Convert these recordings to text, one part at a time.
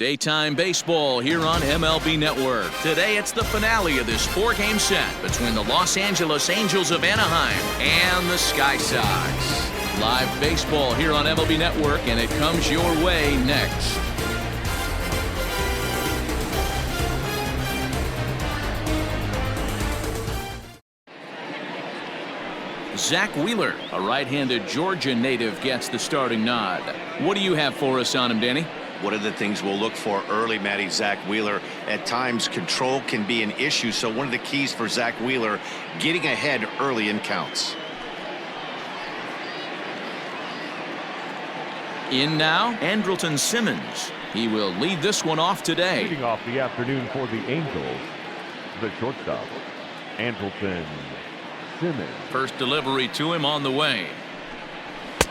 Daytime baseball here on MLB Network. Today it's the finale of this four-game set between the Los Angeles Angels of Anaheim and the Sky Sox. Live baseball here on MLB Network, and it comes your way next. Zach Wheeler, a right-handed Georgia native, gets the starting nod. What do you have for us on him, Danny? One of the things we'll look for early, Matty, Zach Wheeler, at times control can be an issue. So one of the keys for Zach Wheeler, getting ahead early in counts. In now, Andrelton Simmons. He will lead this one off today. Leading off the afternoon for the Angels, the shortstop, Andrelton Simmons. First delivery to him on the way.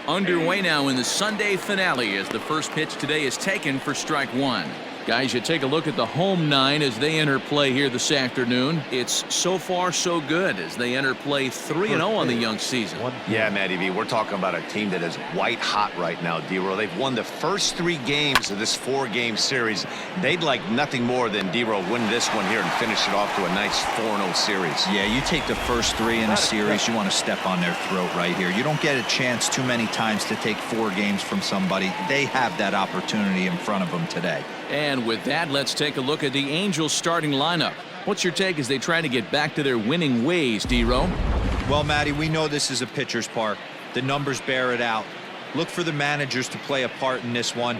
Underway now in the Sunday finale as the first pitch today is taken for strike one. Guys, you take a look at the home nine as they enter play here this afternoon. It's so far so good as they enter play 3-0 on the young season. Yeah, Matty V, we're talking about a team that is white hot right now, D-Row. They've won the first 3 games of this 4-game series. They'd like nothing more than D-Row win this one here and finish it off to a nice 4-0 series. Yeah, you take the first 3 in a series, you want to step on their throat right here. You don't get a chance too many times to take 4 games from somebody. They have that opportunity in front of them today. And with that, let's take a look at the Angels starting lineup. What's your take as they try to get back to their winning ways, D-Row? Well, Matty, we know this is a pitcher's park. The numbers bear it out. Look for the managers to play a part in this one.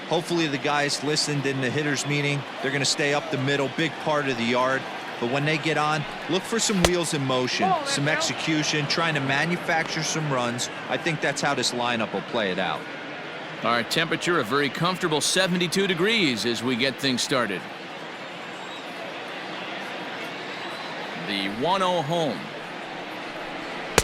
Hopefully the guys listened in the hitters meeting. They're going to stay up the middle, big part of the yard. But when they get on, look for some wheels in motion, some execution, trying to manufacture some runs. I think that's how this lineup will play it out. Our temperature a very comfortable 72 degrees as we get things started. The 1-0 home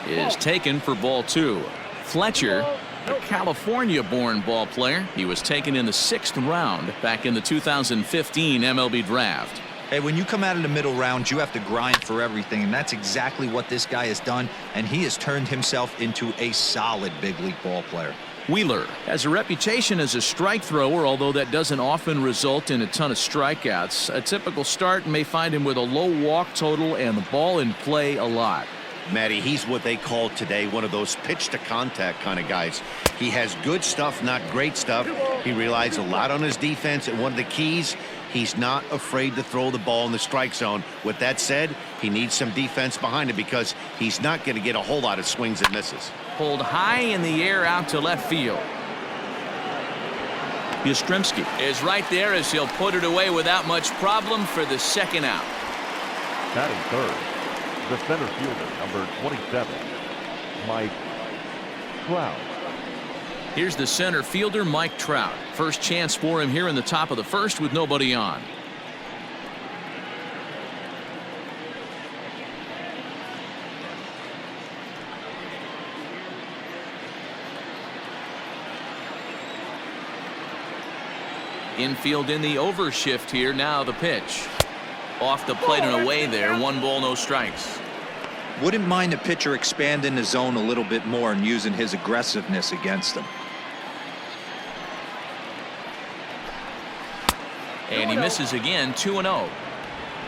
is taken for ball 2. Fletcher, a California-born ball player. He was taken in the 6th round back in the 2015 MLB draft. Hey, when you come out of the middle round, you have to grind for everything, and that's exactly what this guy has done, and he has turned himself into a solid big league ball player. Wheeler has a reputation as a strike thrower, although that doesn't often result in a ton of strikeouts. A typical start may find him with a low walk total and the ball in play a lot. Matty, he's what they call today one of those pitch to contact kind of guys. He has good stuff, not great stuff. He relies a lot on his defense, and one of the keys, he's not afraid to throw the ball in the strike zone. With that said, he needs some defense behind him because he's not going to get a whole lot of swings and misses. Pulled high in the air out to left field. Yastrzemski is right there as he'll put it away without much problem for the second out. Batting third, the center fielder, number 27, Mike Trout. Here's the center fielder, Mike Trout. First chance for him here in the top of the first with nobody on. Infield in the overshift here. Now the pitch. Off the plate and away there. 1 ball, no strikes. Wouldn't mind the pitcher expanding the zone a little bit more and using his aggressiveness against him. And he misses again. 2-0.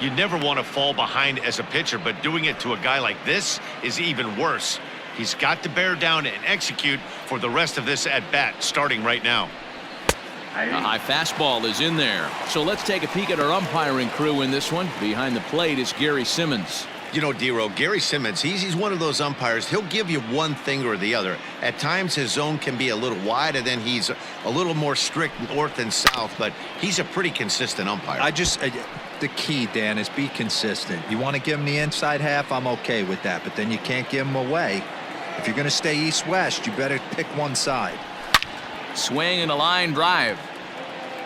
You never want to fall behind as a pitcher, but doing it to a guy like this is even worse. He's got to bear down and execute for the rest of this at bat, starting right now. A high fastball is in there. So let's take a peek at our umpiring crew in this one. Behind the plate is Gary Simmons. You know, D-Row, Gary Simmons, he's one of those umpires. He'll give you one thing or the other. At times his zone can be a little wide, and then he's a little more strict north and south, but he's a pretty consistent umpire. The key, Dan, is be consistent. You want to give him the inside half, I'm okay with that, but then you can't give him away. If you're going to stay east-west, you better pick one side. Swing and a line drive.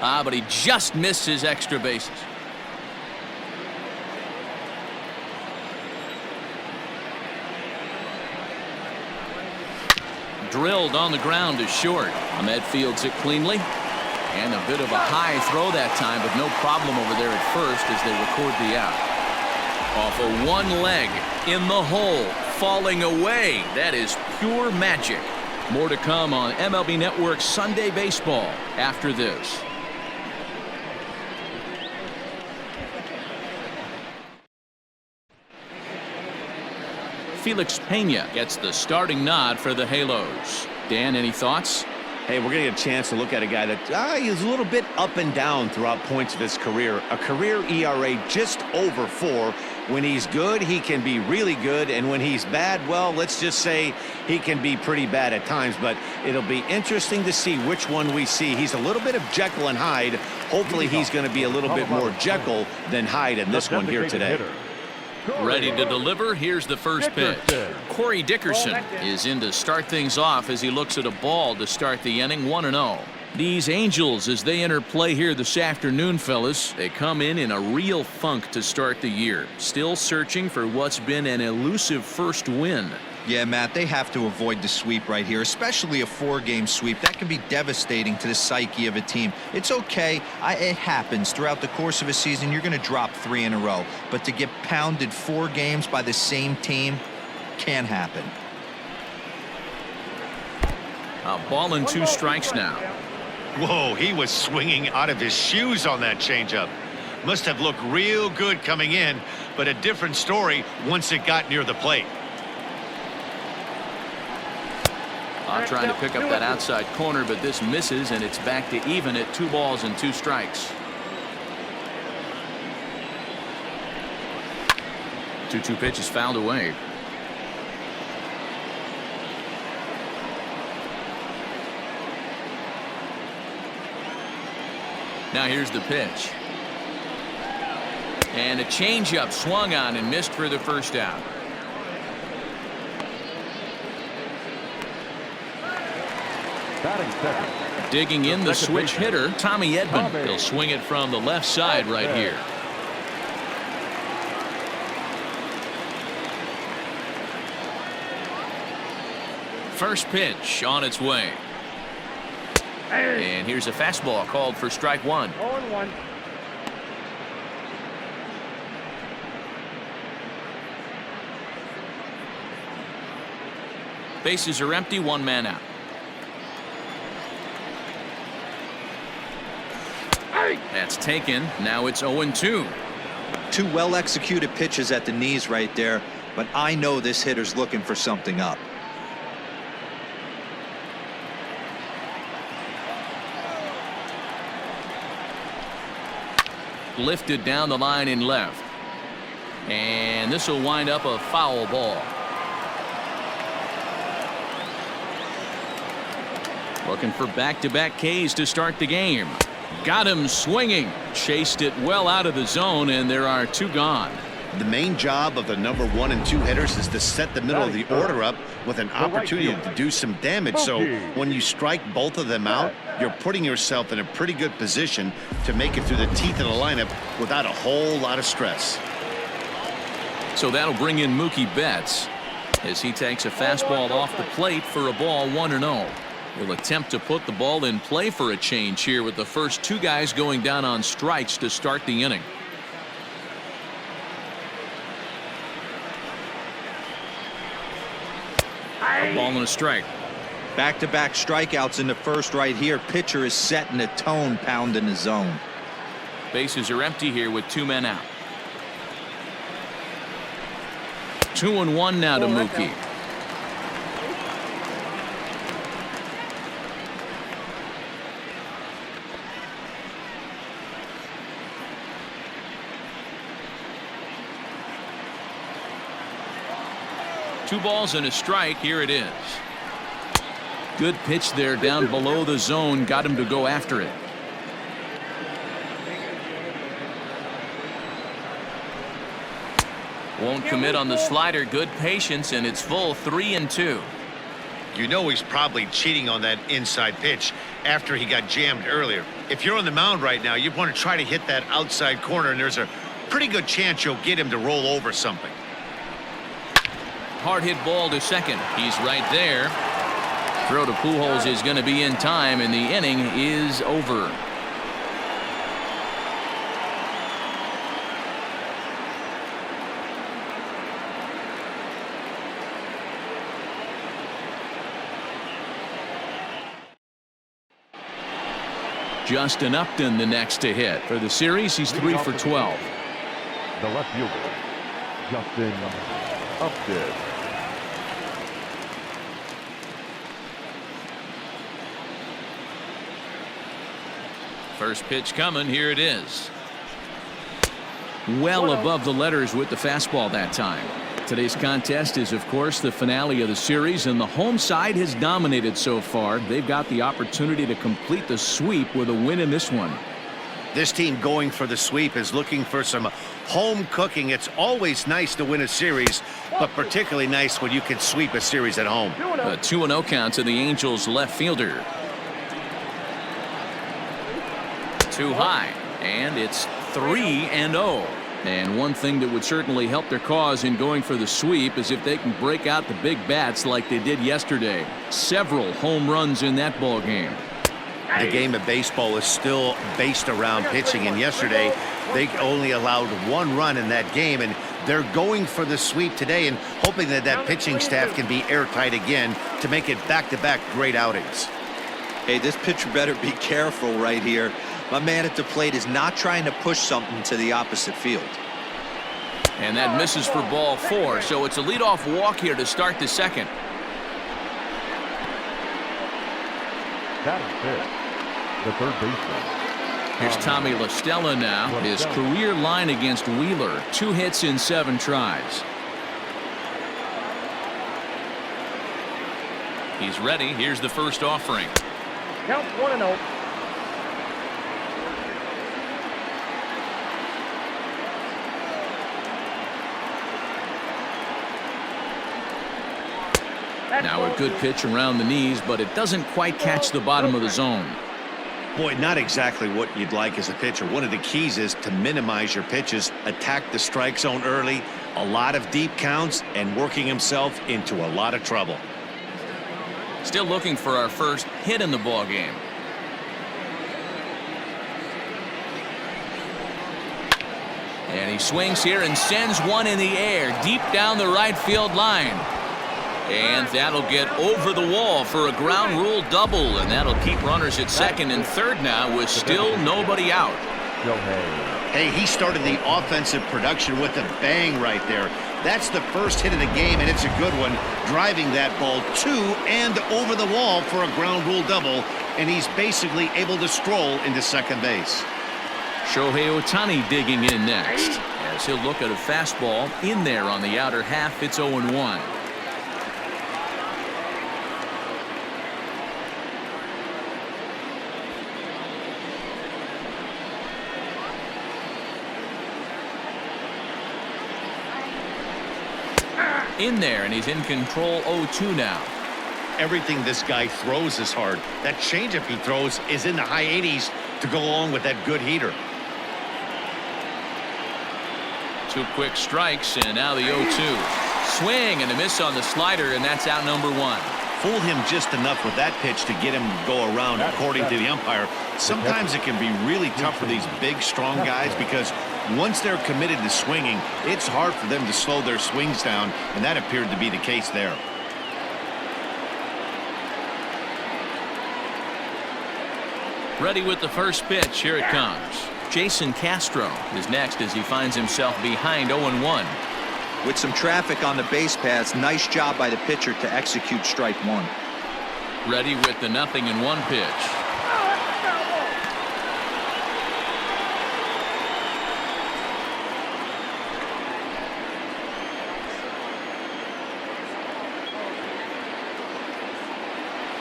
But he just missed his extra bases. Drilled on the ground to short. Ahmed fields it cleanly. And a bit of a high throw that time, but no problem over there at first as they record the out. Off of one leg in the hole, falling away. That is pure magic. More to come on MLB Network Sunday Baseball after this. Felix Pena gets the starting nod for the Halos. Dan, any thoughts? Hey, we're going to get a chance to look at a guy that is a little bit up and down throughout points of his career. A career ERA just over 4. When he's good, he can be really good. And when he's bad, well, let's just say he can be pretty bad at times. But it'll be interesting to see which one we see. He's a little bit of Jekyll and Hyde. Hopefully he's going to be a little bit more Jekyll than Hyde in this one here today. Ready to deliver. Here's the first pitch. Corey Dickerson is in to start things off as he looks at a ball to start the inning. 1-0. These Angels, as they enter play here this afternoon, fellas, they come in a real funk to start the year. Still searching for what's been an elusive first win. Yeah, Matt, they have to avoid the sweep right here, especially a 4-game sweep. That can be devastating to the psyche of a team. It's okay. It happens. Throughout the course of a season, you're going to drop 3 in a row. But to get pounded 4 games by the same team can happen. A ball and 2 strikes now. Whoa, he was swinging out of his shoes on that changeup. Must have looked real good coming in, but a different story once it got near the plate. Trying to pick up that outside corner, but this misses, and it's back to even at 2 balls and 2 strikes. 2-2 pitch is fouled away. Now here's the pitch. And a changeup swung on and missed for the first out. Batting second. Digging in the switch hitter, Tommy Edman. He'll swing it from the left side right here. First pitch on its way. And here's a fastball called for strike 1. 0-1. Bases are empty, 1 man out. That's taken. Now it's 0-2. 2 well-executed pitches at the knees right there, but I know this hitter's looking for something up. Lifted down the line in left. And this will wind up a foul ball. Looking for back-to-back Ks to start the game. Got him swinging. Chased it well out of the zone, and there are 2 gone. The main job of the number 1 and 2 hitters is to set the middle of the order up with an opportunity to do some damage. So when you strike both of them out, you're putting yourself in a pretty good position to make it through the teeth of the lineup without a whole lot of stress. So that'll bring in Mookie Betts as he takes a fastball off the plate for a ball. 1-0. Will attempt to put the ball in play for a change here with the first 2 guys going down on strikes to start the inning. A ball and a strike. Back-to-back strikeouts in the first right here. Pitcher is setting the tone, pounding the zone. Bases are empty here with 2 men out. 2-1 now to Mookie. Two balls and a strike. Here it is. Good pitch there down below the zone. Got him to go after it. Won't commit on the slider. Good patience, and it's full. 3-2. You know he's probably cheating on that inside pitch after he got jammed earlier. If you're on the mound right now, you want to try to hit that outside corner, and there's a pretty good chance you'll get him to roll over something. Hard hit ball to second. He's right there. Throw to Pujols is going to be in time, and the inning is over. Justin Upton the next to hit. For the series, he's 3 for 12. The left fielder, Justin Upton. First pitch coming. Here it is. Well above the letters with the fastball that time. Today's contest is, of course, the finale of the series, and the home side has dominated so far. They've got the opportunity to complete the sweep with a win in this one. This team going for the sweep is looking for some home cooking. It's always nice to win a series, but particularly nice when you can sweep a series at home. A 2-0 count to the Angels left fielder. Too high, and it's 3-0. And one thing that would certainly help their cause in going for the sweep is if they can break out the big bats like they did yesterday. Several home runs in that ball game. The game of baseball is still based around pitching, and yesterday they only allowed 1 run in that game, and they're going for the sweep today and hoping that that pitching staff can be airtight again to make it back-to-back great outings. Hey, this pitcher better be careful right here. My man at the plate is not trying to push something to the opposite field. And that misses for ball 4, so it's a leadoff walk here to start the second. Batting fifth, the third baseman. Here's Tommy La Stella now. His career line against Wheeler, 2 hits in 7 tries. He's ready. Here's the first offering. Count 1-0. Now a good pitch around the knees, but it doesn't quite catch the bottom of the zone. Boy, not exactly what you'd like as a pitcher. One of the keys is to minimize your pitches, attack the strike zone early, a lot of deep counts, and working himself into a lot of trouble. Still looking for our first hit in the ball game. And he swings here and sends one in the air deep down the right field line. And that'll get over the wall for a ground rule double, and that'll keep runners at second and third now with still nobody out. Hey, he started the offensive production with a bang right there. That's the first hit of the game, and it's a good one, driving that ball to and over the wall for a ground rule double, and he's basically able to stroll into second base. Shohei Ohtani digging in next as he'll look at a fastball in there on the outer half. It's 0-1. In there, and he's in control. 0-2 now. Everything this guy throws is hard. That changeup he throws is in the high 80s to go along with that good heater. 2 quick strikes, and now the 0-2. Swing and a miss on the slider, and that's out number 1. Fooled him just enough with that pitch to get him to go around, according to the umpire. Sometimes it can be really tough for these big, strong guys because once they're committed to swinging, it's hard for them to slow their swings down, and that appeared to be the case there. Ready with the first pitch. Here it comes. Jason Castro is next as he finds himself behind 0-1. With some traffic on the base paths, nice job by the pitcher to execute strike 1. Ready with the 0-1 pitch.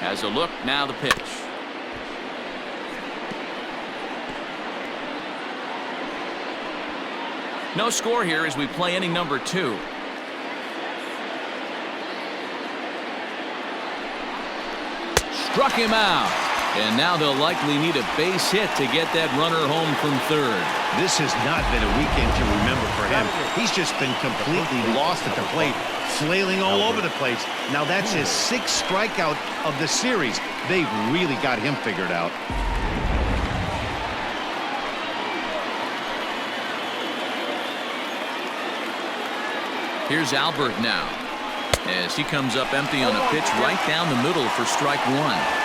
Has a look, now the pitch. No score here as we play inning number 2. Struck him out. And now they'll likely need a base hit to get that runner home from third. This has not been a weekend to remember for him. He's just been completely lost at the plate, flailing all over the place. Now that's his 6th strikeout of the series. They've really got him figured out. Here's Albert now as he comes up empty on a pitch right down the middle for strike 1.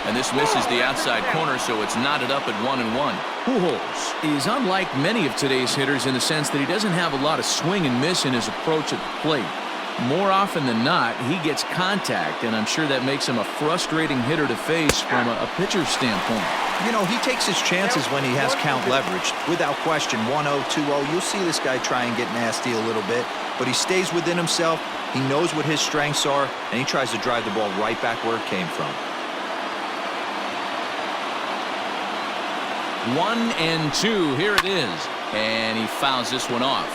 And this misses the outside corner, so it's knotted up at 1-1. Pujols is unlike many of today's hitters in the sense that he doesn't have a lot of swing and miss in his approach at the plate. More often than not, he gets contact, and I'm sure that makes him a frustrating hitter to face from a pitcher's standpoint. You know, he takes his chances when he has count leverage. Without question, 1-0, 2-0, you'll see this guy try and get nasty a little bit, but he stays within himself. He knows what his strengths are, and he tries to drive the ball right back where it came from. 1-2, here it is, and he fouls this one off.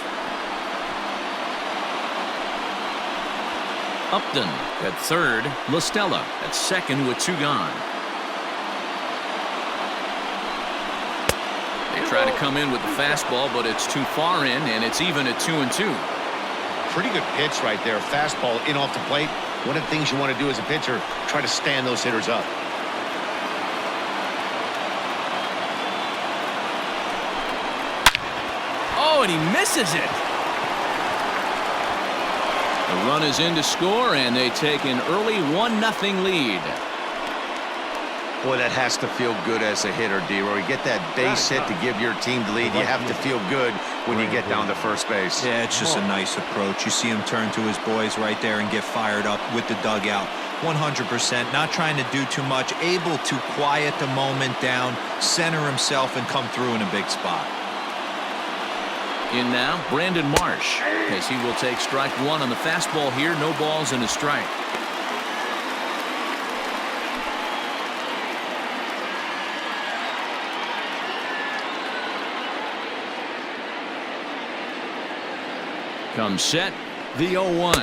Upton at third, La Stella at second with 2 gone. They try to come in with the fastball, but it's too far in, and it's even at 2-2. Pretty good pitch right there. Fastball in off the plate. One of the things you want to do as a pitcher, try to stand those hitters up. Oh, and he misses it. The run is in to score, and they take an early 1-0 lead. Boy, that has to feel good as a hitter, D-Roy. You get that base hit to give your team the lead. You have to feel good when you get down to first base. Yeah, it's just a nice approach. You see him turn to his boys right there and get fired up with the dugout. 100%, not trying to do too much, able to quiet the moment down, center himself, and come through in a big spot. In now, Brandon Marsh, as he will take strike 1 on the fastball here. No balls and a strike. Comes set, the 0-1.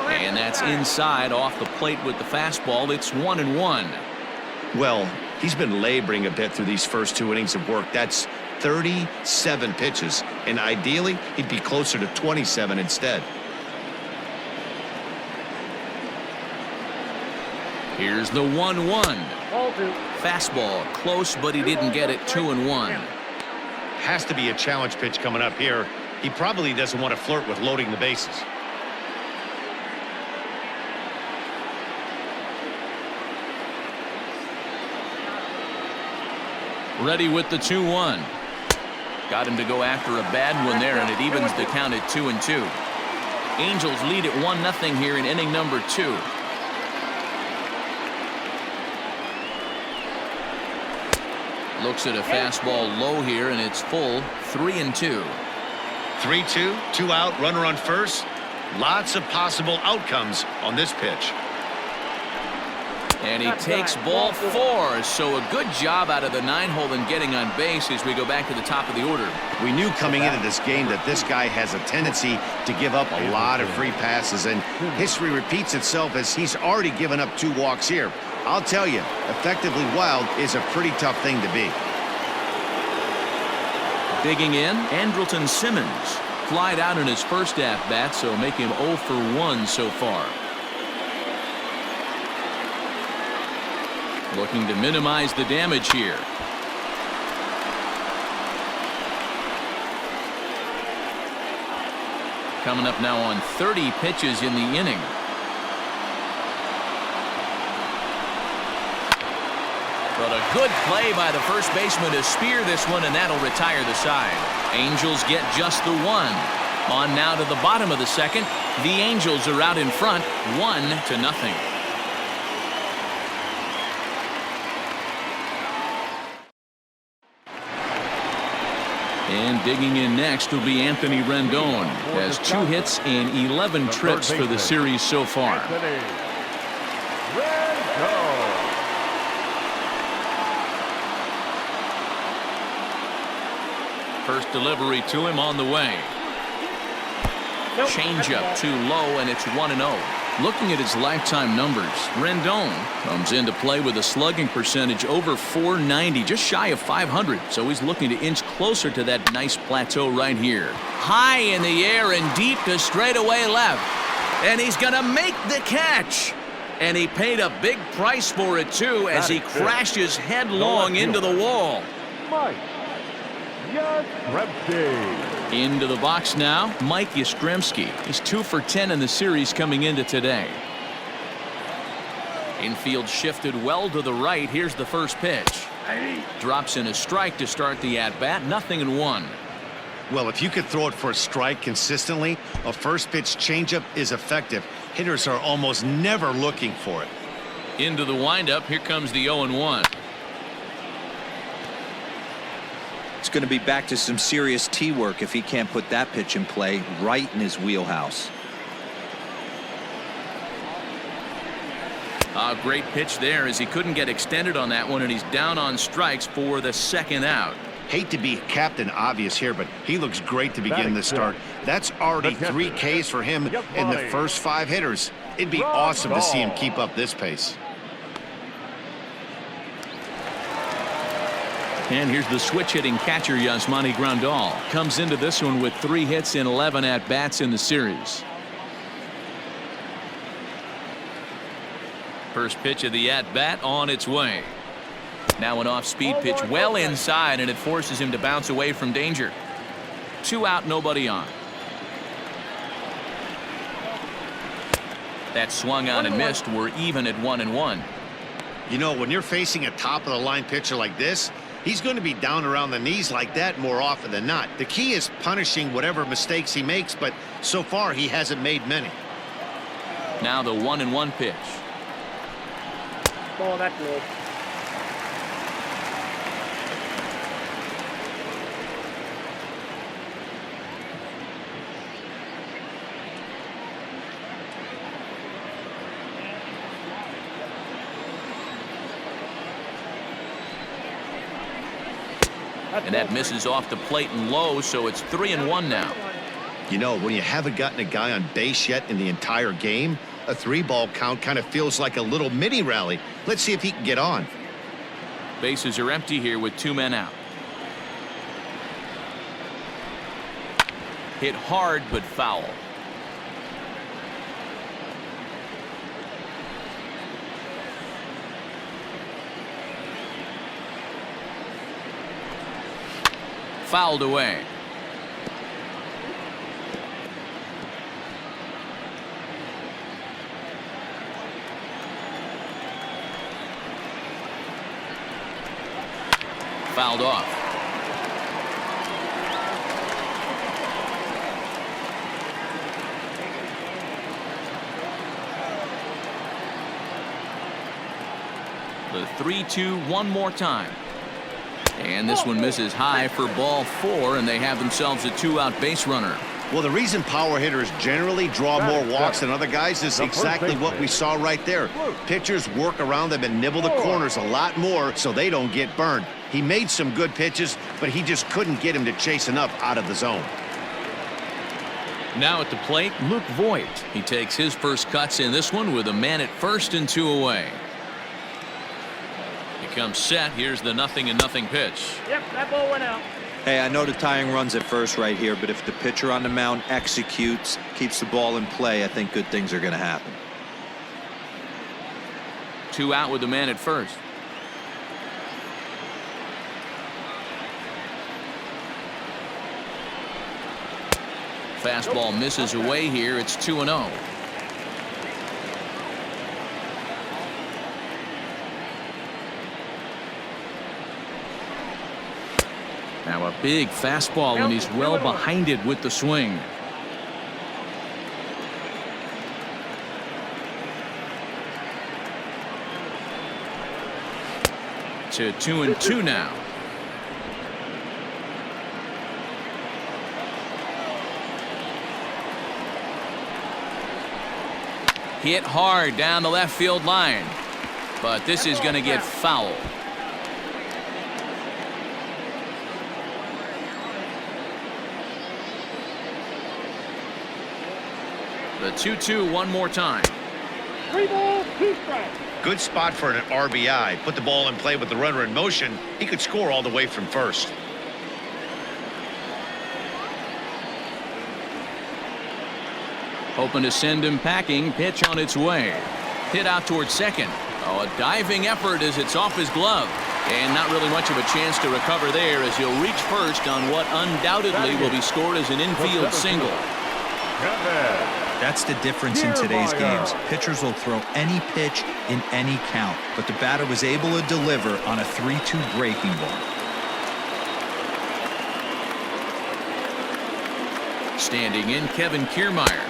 And that's inside off the plate with the fastball. It's 1-1. Well, he's been laboring a bit through these first 2 innings of work. That's 37 pitches, and ideally he'd be closer to 27 instead. Here's the 1-1. Fastball close, but he didn't get it. 2-1. Has to be a challenge pitch coming up here. He probably doesn't want to flirt with loading the bases. Ready with the 2-1. Got him to go after a bad one there, and it evens the count at 2-2. Angels lead at 1-0 here in inning number 2. Looks at a fastball low here, and it's full. 3-2. 3-2, 2 out, runner on first. Lots of possible outcomes on this pitch. And he takes ball 4, so a good job out of the 9-hole in getting on base as we go back to the top of the order. We knew coming into this game that this guy has a tendency to give up a lot of free passes, and history repeats itself as he's already given up 2 walks here. I'll tell you, effectively wild is a pretty tough thing to be. Digging in, Andrelton Simmons flied out in his first at-bat, so make him 0 for 1 so far. Looking to minimize the damage here. Coming up now on 30 pitches in the inning. But a good play by the first baseman to spear this one, and that'll retire the side. Angels get just the 1. On now to the bottom of the second. The Angels are out in front, 1-0. And digging in next will be Anthony Rendon. Has 2 hits and 11 trips for the series so far. First delivery to him on the way. Changeup too low, and it's 1-0. Looking at his lifetime numbers, Rendon comes into play with a slugging percentage over .490, just shy of .500. So he's looking to inch closer to that nice plateau right here. High in the air and deep to straightaway left. And he's going to make the catch. And he paid a big price for it, too, as he crashes headlong into the wall. Into the box now, Mike Yastrzemski. He's 2 for 10 in the series coming into today. Infield shifted well to the right. Here's the first pitch. Drops in a strike to start the at-bat. 0-1. Well, if you could throw it for a strike consistently, a first pitch changeup is effective. Hitters are almost never looking for it. Into the windup. Here comes the 0-1. It's going to be back to some serious tee work if he can't put that pitch in play right in his wheelhouse. A great pitch there as he couldn't get extended on that one, and he's down on strikes for the second out. Hate to be Captain Obvious here, but he looks great to begin the start. That's already 3 Ks for him in the first 5 hitters. It'd be awesome to see him keep up this pace. And here's the switch-hitting catcher, Yasmani Grandal. Comes into this one with 3 hits in 11 at-bats in the series. First pitch of the at-bat on its way. Now an off-speed pitch well inside, and it forces him to bounce away from danger. 2 out, nobody on. That swung on and missed. We're even at 1-1. You know, when you're facing a top-of-the-line pitcher like this, he's going to be down around the knees like that more often than not. The key is punishing whatever mistakes he makes, but so far he hasn't made many. Now the 1-1 pitch. Oh, that's low. And that misses off the plate and low, so it's 3-1 now. You know, when you haven't gotten a guy on base yet in the entire game, a 3-ball count kind of feels like a little mini rally. Let's see if he can get on. Bases are empty here with 2 men out. Hit hard but foul. Fouled away. Fouled off. The 3-2 one more time. And this one misses high for ball 4, and they have themselves a 2-out base runner. Well, the reason power hitters generally draw more walks than other guys is exactly what we saw right there. Pitchers work around them and nibble the corners a lot more so they don't get burned. He made some good pitches, but he just couldn't get him to chase enough out of the zone. Now at the plate, Luke Voigt. He takes his first cuts in this one with a man at first and 2 away. He comes set. Here's the 0-0 pitch. Yep, that ball went out. Hey, I know the tying runs at first right here, but if the pitcher on the mound executes, keeps the ball in play, I think good things are going to happen. 2 out with the man at first. Fastball misses away here. It's 2-0. Now a big fastball, and he's well behind it with the swing. To 2-2 now. Hit hard down the left field line, but this is going to get foul. The 2-2 one more time. 3 balls, 2 strikes. Good spot for an RBI. Put the ball in play with the runner in motion. He could score all the way from first. Hoping to send him packing. Pitch on its way. Hit out towards second. Oh, a diving effort as it's off his glove. And not really much of a chance to recover there as he'll reach first on what undoubtedly will be scored as an infield single. That's the difference in today's games. Pitchers will throw any pitch in any count, but the batter was able to deliver on a 3-2 breaking ball. Standing in, Kevin Kiermaier.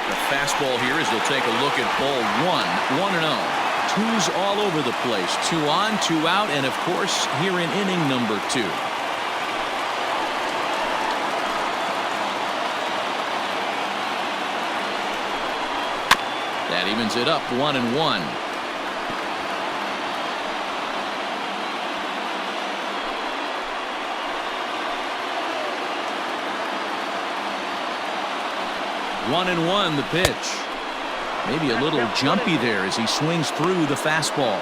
The fastball here as he'll take a look at ball one. 1-0. Twos all over the place. 2 on, 2 out, and of course here in inning number 2. That evens it up 1-1. One and one, the pitch. Maybe a little jumpy there as he swings through the fastball.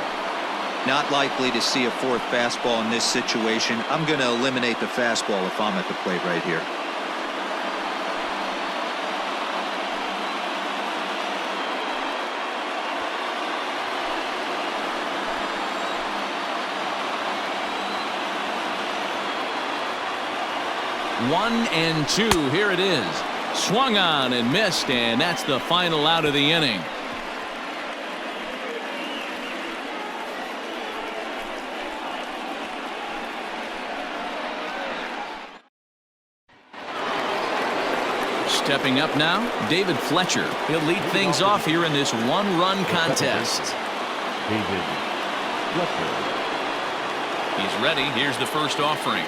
Not likely to see a fourth fastball in this situation. I'm going to eliminate the fastball if I'm at the plate right here. One and two. Here it is. Swung on and missed, and that's the final out of the inning. Stepping up now, David Fletcher. He'll lead things off here in this one-run contest. David Fletcher. He's ready. Here's the first offering.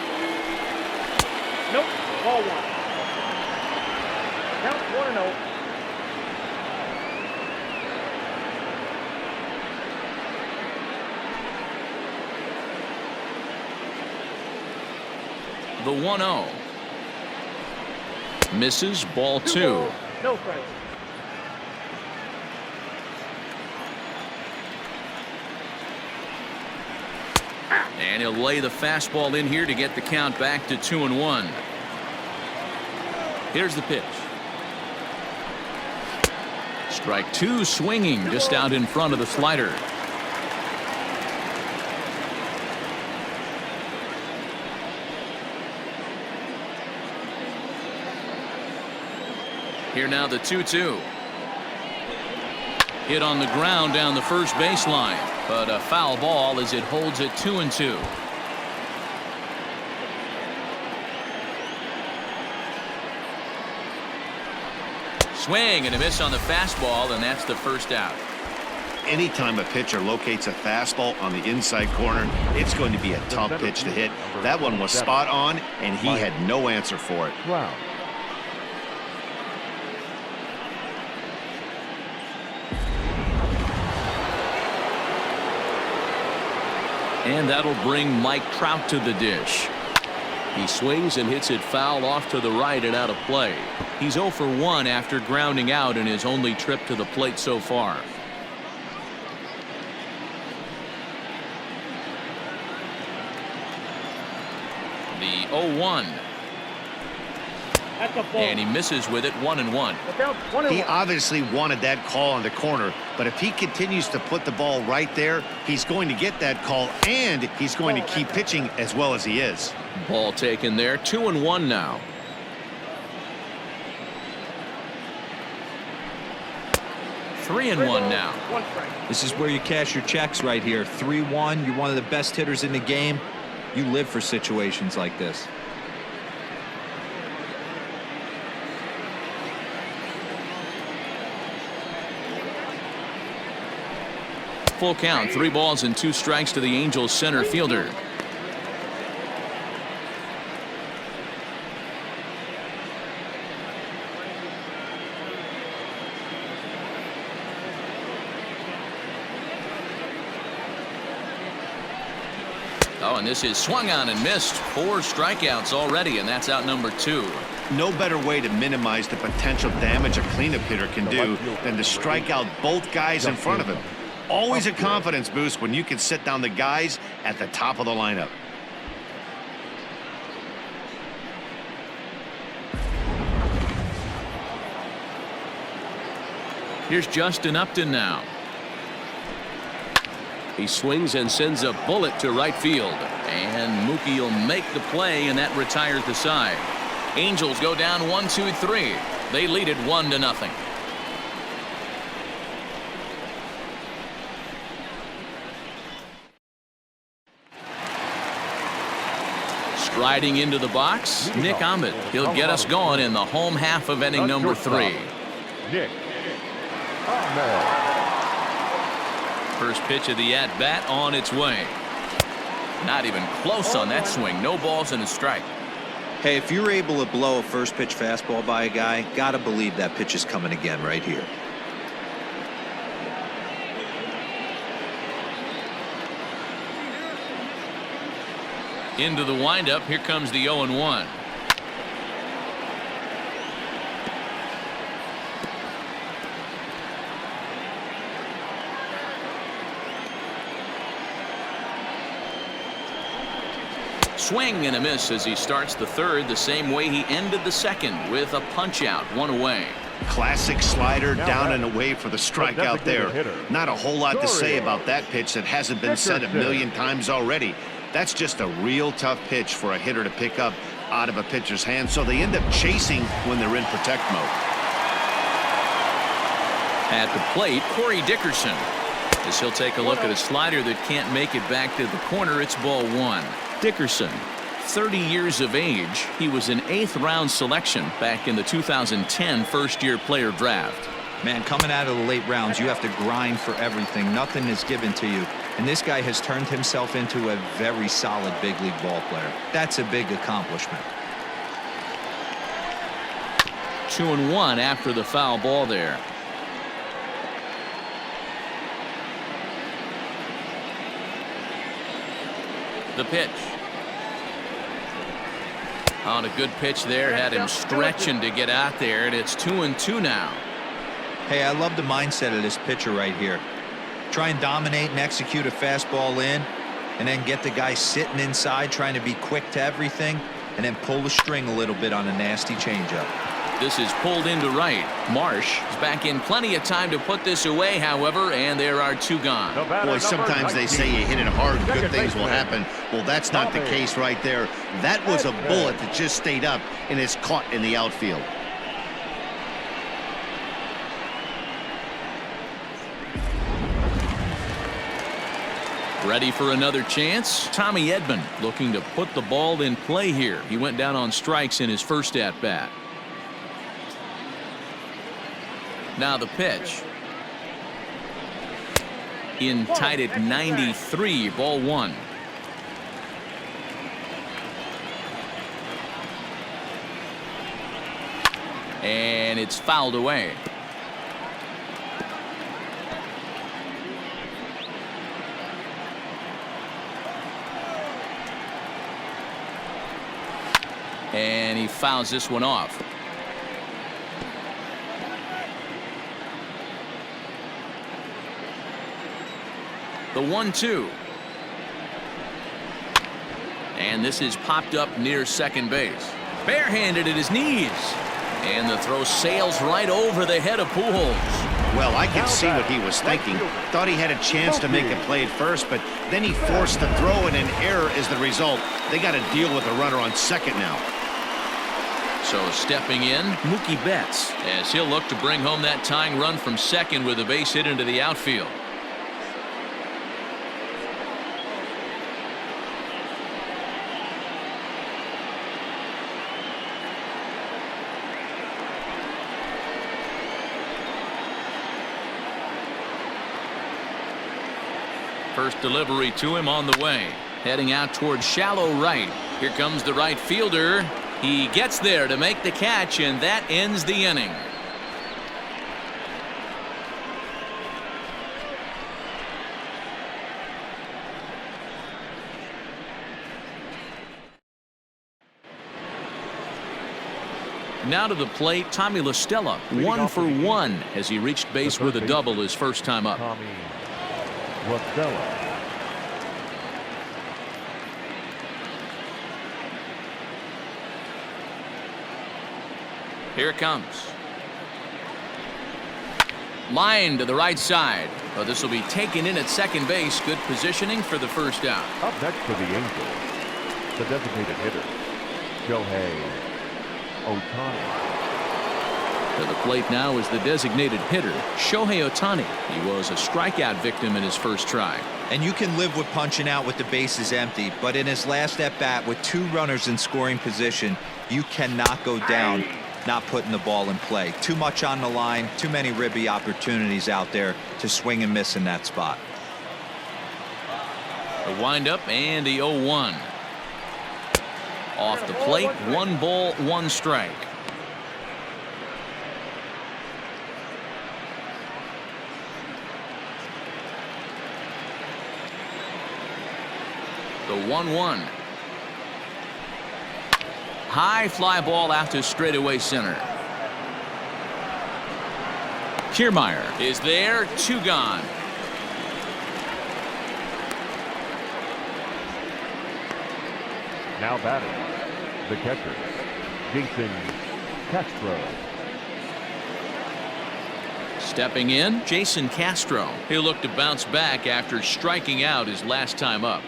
Nope. Ball 1. Count 1-0. The 1-0. Misses, ball 2. No strikes. And he'll lay the fastball in here to get the count back to 2-1. Here's the pitch. Strike 2 swinging just out in front of the slider. Here now the 2-2. Hit on the ground down the first baseline, but a foul ball as it holds it 2-2. Swing and a miss on the fastball, and that's the first out. Anytime a pitcher locates a fastball on the inside corner, it's going to be a tough pitch to hit. That one was spot on, and he had no answer for it. Wow. And that'll bring Mike Trout to the dish. He swings and hits it foul off to the right and out of play. He's 0 for 1 after grounding out in his only trip to the plate so far. The 0-1. That's a ball. And he misses with it 1-1. Count 1-1. He obviously wanted that call on the corner, but if he continues to put the ball right there, he's going to get that call, and he's going to keep pitching as well as he is. Ball taken there. 2-1 now. Three and one now. One strike. This is where you cash your checks right here. 3-1. You're one of the best hitters in the game. You live for situations like this. Full count. 3 balls and 2 strikes to the Angels center fielder. Oh, and this is swung on and missed. 4 strikeouts already, and that's out number 2. No better way to minimize the potential damage a cleanup hitter can do than to strike out both guys in front of him. Always a confidence boost when you can sit down the guys at the top of the lineup. Here's Justin Upton now. He swings and sends a bullet to right field. And Mookie will make the play, and that retires the side. Angels go down 1-2-3. They lead it 1-0. Riding into the box, Nick Ahmed. He'll get us going in the home half of inning number 3. Nick Ahmed. First pitch of the at-bat on its way. Not even close on that swing. No balls and a strike. Hey, if you're able to blow a first pitch fastball by a guy, gotta believe that pitch is coming again right here. Into the windup. Here comes the 0-1. Swing and a miss as he starts the third the same way he ended the second, with a punch out, 1 away. Classic slider down and away for the strikeout there. Not a whole lot to say about that pitch that hasn't been said a million times already. That's just a real tough pitch for a hitter to pick up out of a pitcher's hand, so they end up chasing when they're in protect mode. At the plate, Corey Dickerson, as he'll take a look at a slider that can't make it back to the corner. It's ball 1. Dickerson, 30 years of age. He was an 8th round selection back in the 2010 first-year player draft. Man, coming out of the late rounds, you have to grind for everything. Nothing is given to you. And this guy has turned himself into a very solid big league ball player. That's a big accomplishment. 2-1 after the foul ball there. The pitch. On a good pitch there, had him stretching to get out there, and it's 2-2 now. Hey, I love the mindset of this pitcher right here. Try and dominate and execute a fastball in, and then get the guy sitting inside trying to be quick to everything, and then pull the string a little bit on a nasty changeup. This is pulled into right. Marsh is back in plenty of time to put this away, however, and there are 2 gone. Boy, sometimes they say you hit it hard, good things will happen. Well, that's not the case right there. That was a bullet that just stayed up and is caught in the outfield. Ready for another chance? Tommy Edman looking to put the ball in play here. He went down on strikes in his first at-bat. Now the pitch. In tight at 93, ball 1. And it's fouled away. And he fouls this one off. The 1-2. And this is popped up near second base. Barehanded at his knees. And the throw sails right over the head of Pujols. Well, I can see what he was thinking. Thought he had a chance to make a play at first, but then he forced the throw, and an error is the result. They got to deal with a runner on second now. So stepping in, Mookie Betts, as he'll look to bring home that tying run from second with a base hit into the outfield. First delivery to him on the way. Heading out towards shallow right. Here comes the right fielder. He gets there to make the catch, and that ends the inning. Now to the plate, Tommy La Stella, 1 for 1 as he reached base with a double his first time up. Tommy La Stella. Here it comes. Line to the right side. But this will be taken in at second base. Good positioning for the first out. Up next for the Angels, the designated hitter, Shohei Ohtani. To the plate now is the designated hitter, Shohei Ohtani. He was a strikeout victim in his first try. And you can live with punching out with the bases empty, but in his last at bat with 2 runners in scoring position, you cannot go down not putting the ball in play. Too much on the line, too many ribby opportunities out there to swing and miss in that spot. The windup and the 0-1. Off the plate, 1 ball, 1 strike. The 1-1. High fly ball out to straightaway center. Kiermaier is there, 2 gone. Now batting, the catcher, Jason Castro. Stepping in, Jason Castro. He'll look to bounce back after striking out his last time up.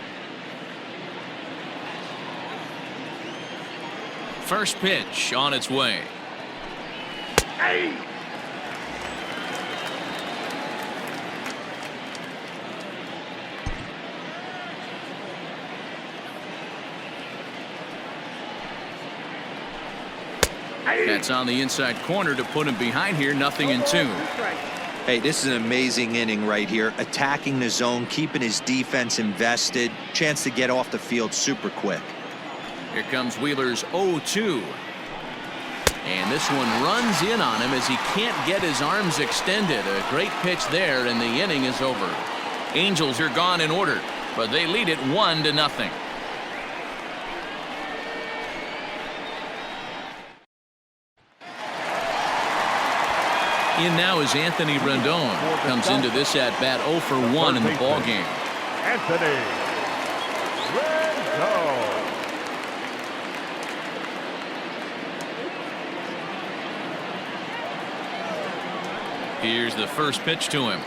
First pitch on its way. Hey! That's on the inside corner to put him behind here. 0-2. Hey, this is an amazing inning right here. Attacking the zone, keeping his defense invested. Chance to get off the field super quick. Here comes Wheeler's 0-2. And this one runs in on him as he can't get his arms extended. A great pitch there, and the inning is over. Angels are gone in order, but they lead it 1-0. In now is Anthony Rendon. Comes into this at bat 0 for 1 in the ball game. Anthony Rendon. Here's the first pitch to him.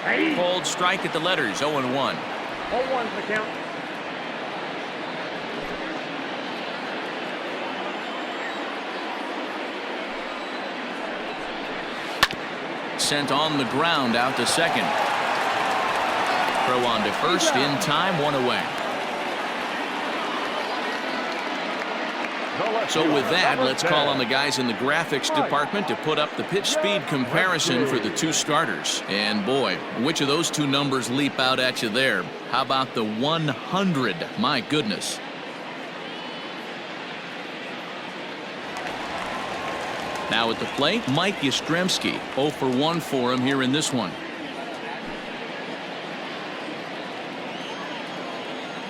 Hey! Cold strike at the letters, 0-1. 0-1's the count. Sent on the ground out to second. Throw on to first in time, 1 away. So with that, let's call on the guys in the graphics department to put up the pitch speed comparison for the 2 starters. And boy, which of those 2 numbers leap out at you there? How about the 100? My goodness. Now at the plate, Mike Yastrzemski. 0 for 1 for him here in this one.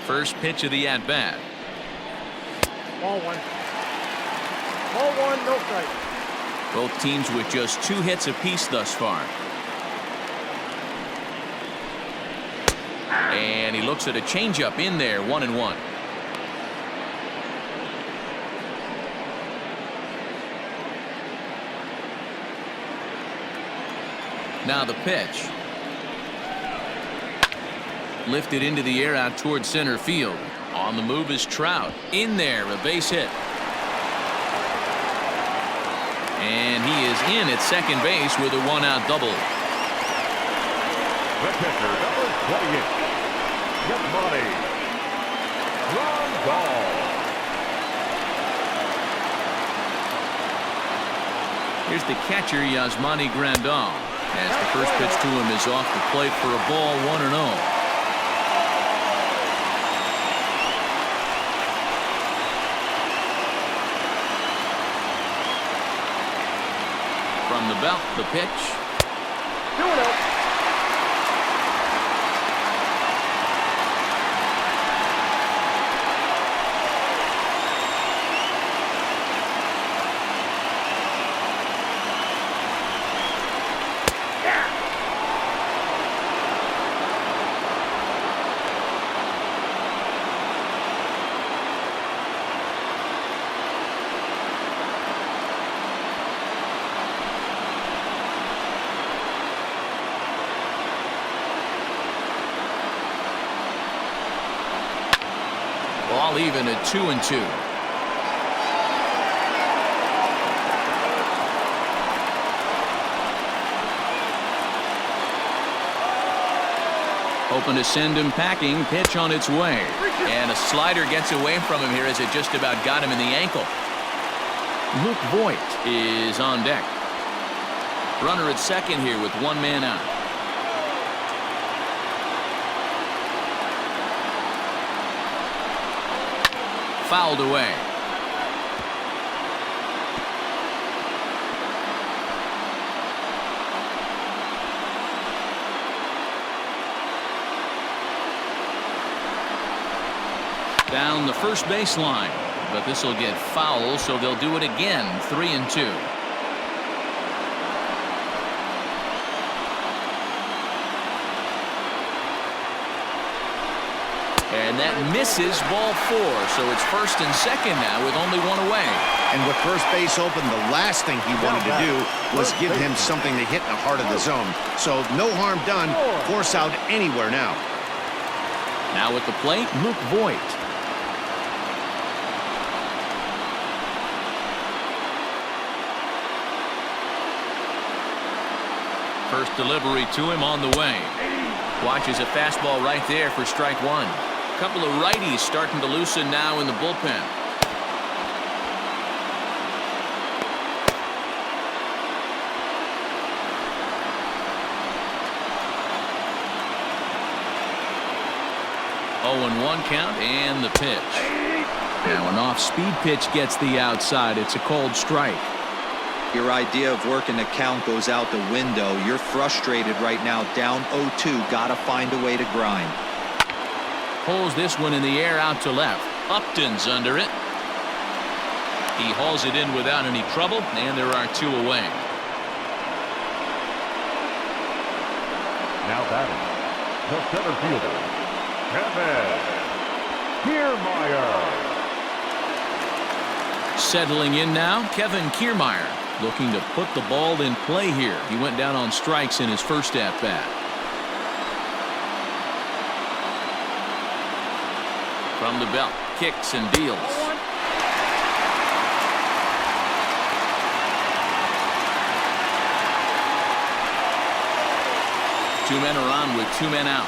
First pitch of the at-bat. Ball 1. Ball 1, no strike. Both teams with just 2 hits apiece thus far. And he looks at a changeup in there, 1-1. Now the pitch. Lifted into the air out towards center field. On the move is Trout. In there, a base hit. And he is in at second base with a 1-out double. The catcher, number 28, Yasmani Grandal. Here's the catcher, Yasmani Grandal. As the first pitch to him is off the plate for a ball, 1-0. From the belt, the pitch. 2-0. All even at 2-2. Hoping to send him packing. Pitch on its way. And a slider gets away from him here as it just about got him in the ankle. Luke Voigt is on deck. Runner at second here with one man out. Fouled away. Down the first baseline, but this will get foul, so they'll do it again. 3-2. And that misses, ball 4, so it's first and second now with only one away. And with first base open, the last thing he wanted to do was give him something to hit in the heart of the zone. So no harm done. Force out anywhere now. Now at the plate, Luke Voigt. First delivery to him on the way. Watches a fastball right there for strike one. Couple of righties starting to loosen now in the bullpen. Oh, 1 count and the pitch. Now an off-speed pitch gets the outside. It's a cold strike. Your idea of working the count goes out the window. You're frustrated right now, down 0-2. Got to find a way to grind. Pulls this one in the air out to left. Upton's under it. He hauls it in without any trouble, and there are 2 away. Now batting, the center fielder, Kevin Kiermaier. Settling in now, Kevin Kiermaier, looking to put the ball in play here. He went down on strikes in his first at-bat. From the belt, kicks and deals. Two men are on with 2 men out.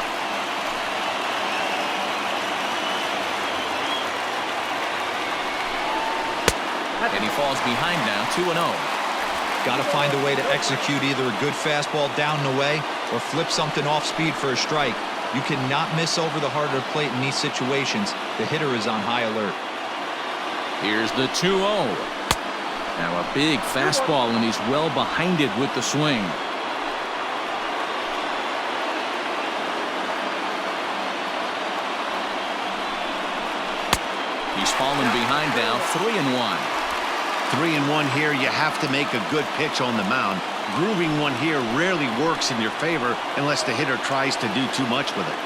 And he falls behind now, 2-0. Got to find a way to execute either a good fastball down and away or flip something off speed for a strike. You cannot miss over the heart of the plate in these situations. The hitter is on high alert. Here's the 2-0. Now a big fastball, and he's well behind it with the swing. He's fallen behind now, 3-1. 3-1 here. You have to make a good pitch on the mound. Grooving one here rarely works in your favor unless the hitter tries to do too much with it.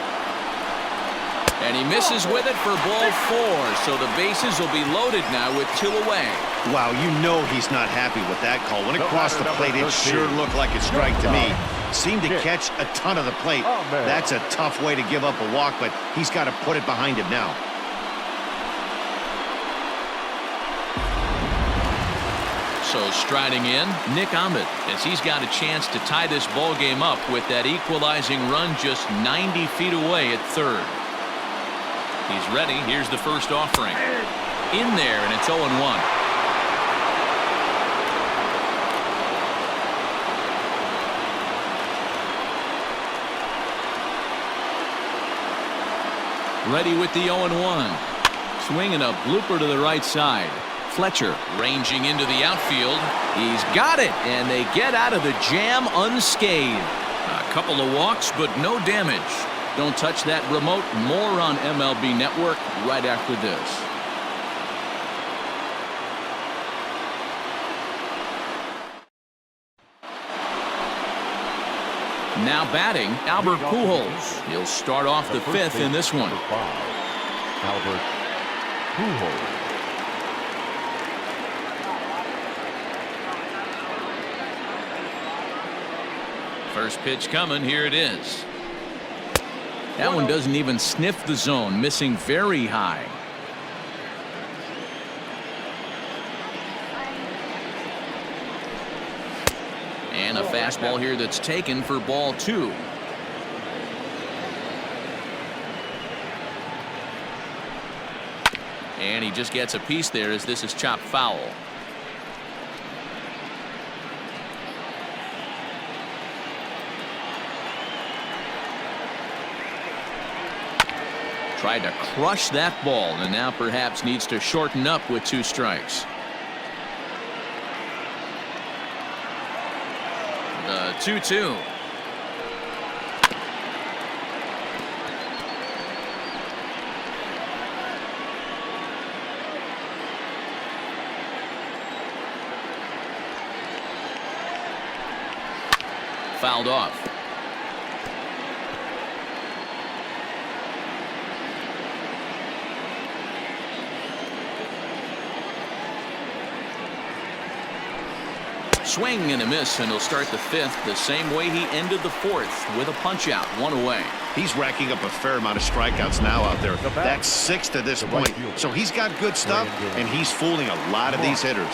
And he misses with it for ball 4, so the bases will be loaded now with 2 away. Wow, you know he's not happy with that call. When it crossed the plate, it sure looked like a strike to me. Seemed to catch a ton of the plate. That's a tough way to give up a walk, but he's got to put it behind him now. So striding in, Nick Ahmed, as he's got a chance to tie this ball game up with that equalizing run just 90 feet away at third. He's ready. Here's the first offering. In there, and it's 0-1. Ready with the 0-1. Swinging a blooper to the right side. Fletcher ranging into the outfield. He's got it, and they get out of the jam unscathed. A couple of walks, but no damage. Don't touch that remote. More on MLB Network right after this. Now batting, Albert Pujols. He'll start off the 5th in this one. Albert Pujols. First pitch coming. Here it is. That one doesn't even sniff the zone, missing very high. And a fastball here that's taken for ball 2. And he just gets a piece there as this is chopped foul. Tried to crush that ball and now perhaps needs to shorten up with 2 strikes. The 2-2. Fouled off. Swing and a miss, and he'll start the 5th the same way he ended the 4th with a punch out, 1 away. He's racking up a fair amount of strikeouts now out there. That's 6 to this point. So he's got good stuff, and he's fooling a lot of these hitters.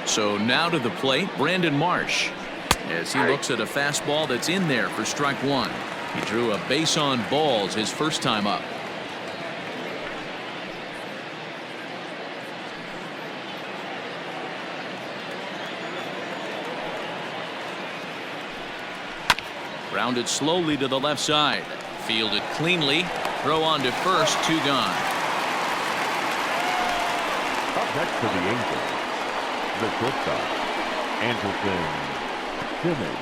So now to the plate, Brandon Marsh, as he looks at a fastball that's in there for strike 1. He drew a base on balls his first time up. Grounded slowly to the left side. Fielded cleanly. Throw on to first, 2 gone. Up next for the Angels, the shortstop, Andrelton Simmons.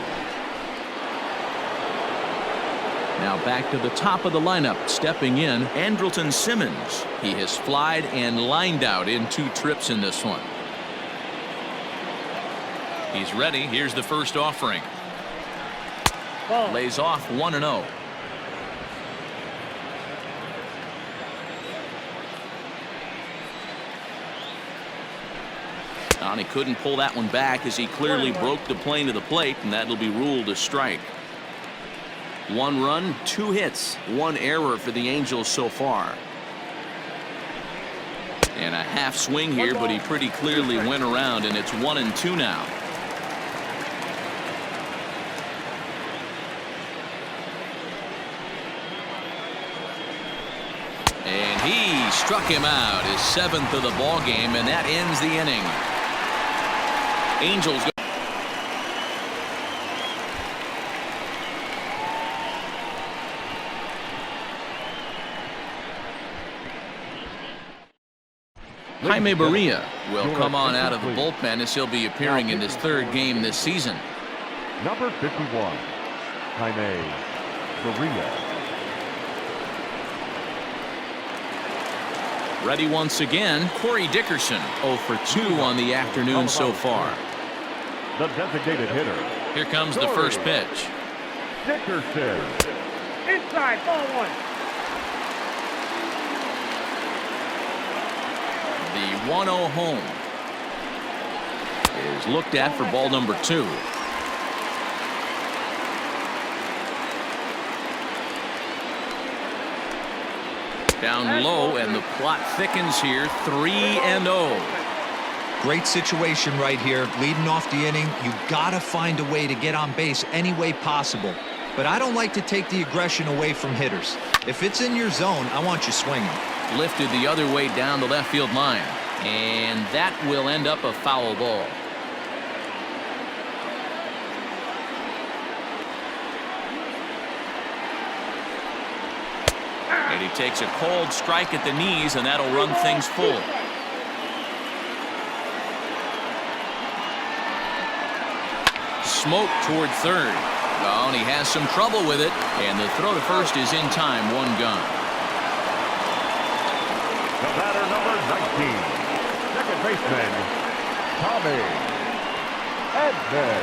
Now back to the top of the lineup, stepping in, Andrelton Simmons. He has flied and lined out in 2 trips in this one. He's ready. Here's the first offering. Ball. Lays off 1-0. And he couldn't pull that one back as he clearly broke the plane of the plate, and that'll be ruled a strike. 1 run, 2 hits, 1 error for the Angels so far. And a half swing here, but he pretty clearly went around, and it's 1-2 now. And he struck him out, his 7th of the ball game, and that ends the inning. Angels go. Jaime Barria will come on out of the bullpen as he'll be appearing in his 3rd game this season. Number 51, Jaime Barria. Ready once again, Corey Dickerson, 0 for 2 on the afternoon so far. The designated hitter, Here comes the first pitch. Dickerson. Inside, ball 1. The 1-0 home is looked at for ball number 2. Down low, and the plot thickens here. 3-0. Great situation right here. Leading off the inning, you gotta find a way to get on base any way possible. But I don't like to take the aggression away from hitters. If it's in your zone, I want you swinging. Lifted the other way down the left field line, and that will end up a foul ball. And he takes a cold strike at the knees, and that'll run things full. Smoke toward 3rd. Oh, and he has some trouble with it, and the throw to first is in time. 1 gone. The batter, number 19, second baseman, Tommy Edman.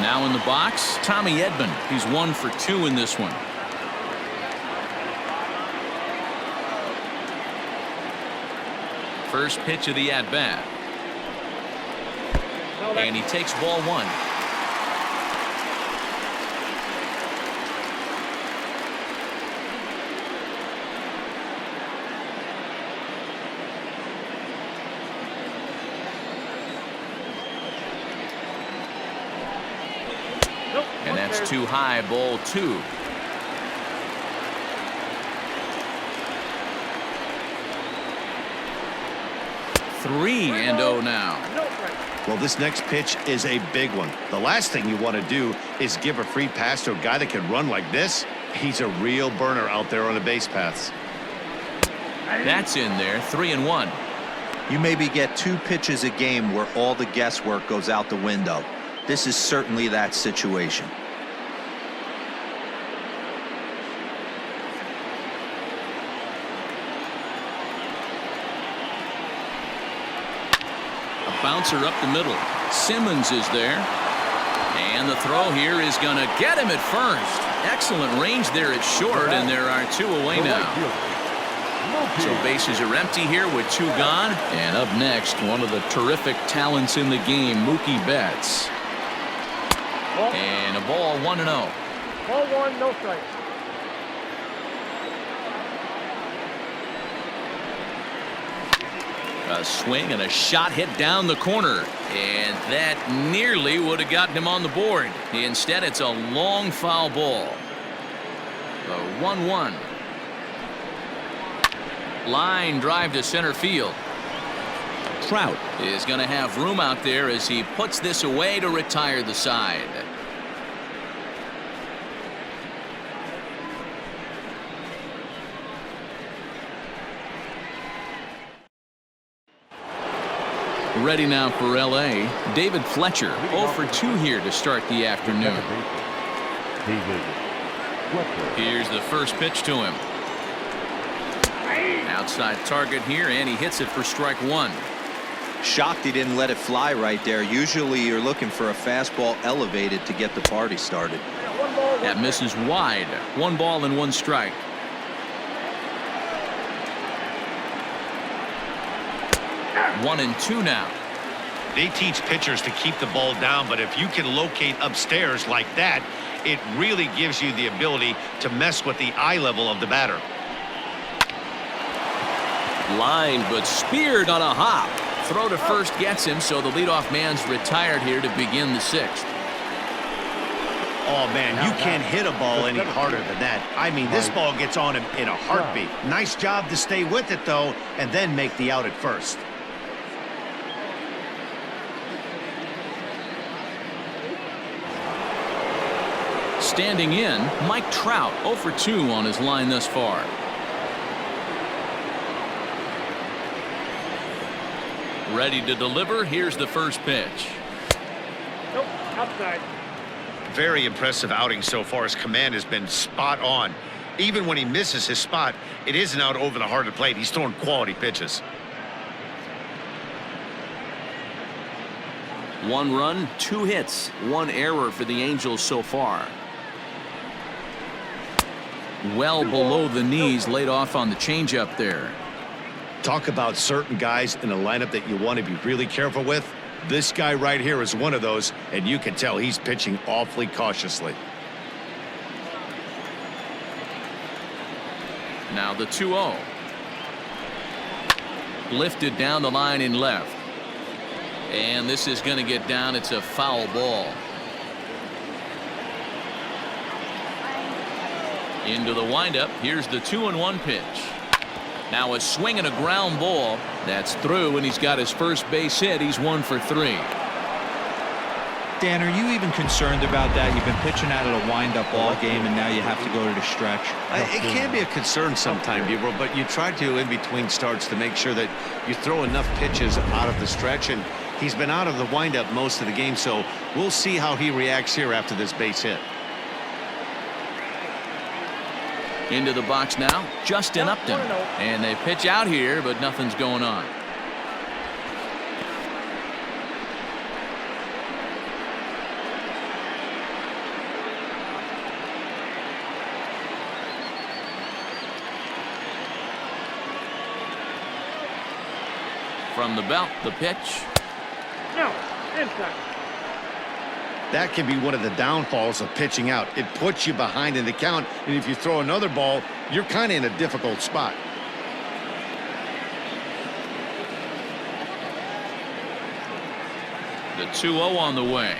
Now in the box, Tommy Edman. He's 1 for 2 in this one. First pitch of the at-bat. And he takes ball 1. too high, ball 2. Three and 0 now. No strike. Well, this next pitch is a big one. The last thing you want to do is give a free pass to a guy that can run like this. He's a real burner out there on the base paths. That's in there. 3-1. You maybe get 2 pitches a game where all the guesswork goes out the window. This is certainly that situation. A bouncer up the middle. Simmons is there. And the throw here is going to get him at first. Excellent range there at short, and there are 2 away now. So bases are empty here with 2 gone. And up next, one of the terrific talents in the game, Mookie Betts. And a ball 1-0. Ball 1, no strike. A swing and a shot hit down the corner. And that nearly would have gotten him on the board. Instead, it's a long foul ball. The 1-1. Line drive to center field. Trout is going to have room out there as he puts this away to retire the side. Ready now for L.A. David Fletcher, 0 for 2 here to start the afternoon. David Fletcher. Here's the first pitch to him. Outside target here, and he hits it for strike 1. Shocked he didn't let it fly right there. Usually you're looking for a fastball elevated to get the party started. That misses wide. 1 ball and 1 strike. One and 2 now. They teach pitchers to keep the ball down, but if you can locate upstairs like that, it really gives you the ability to mess with the eye level of the batter. Line, but speared on a hop. Throw to first gets him, so the leadoff man's retired here to begin the 6th. Oh, man, you can't hit a ball any harder than that. I mean, this ball gets on him in a heartbeat. Nice job to stay with it, though, and then make the out at first. Standing in, Mike Trout, 0 for 2 on his line thus far. Ready to deliver. Here's the first pitch. Nope, outside. Very impressive outing so far. His command has been spot on. Even when he misses his spot, it isn't out over the heart of the plate. He's throwing quality pitches. 1 run, 2 hits, 1 error for the Angels so far. Well below the knees, laid off on the changeup there. Talk about certain guys in a lineup that you want to be really careful with. This guy right here is one of those, and you can tell he's pitching awfully cautiously. Now the 2-0. Lifted down the line in left. And this is going to get down. It's a foul ball. Into the windup. Here's the 2-1 pitch. Now a swing and a ground ball. That's through, and he's got his first base hit. He's 1 for 3. Dan, are you even concerned about that? You've been pitching out of the windup all game, and now you have to go to the stretch. It can be a concern sometime, Gabriel, but you try to in between starts to make sure that you throw enough pitches out of the stretch, and he's been out of the windup most of the game, so we'll see how he reacts here after this base hit. Into the box now, Justin Upton. And they pitch out here, but nothing's going on. From the belt, the pitch. No, inside. That can be one of the downfalls of pitching out. It puts you behind in the count, and if you throw another ball, you're kind of in a difficult spot. The 2-0 on the way.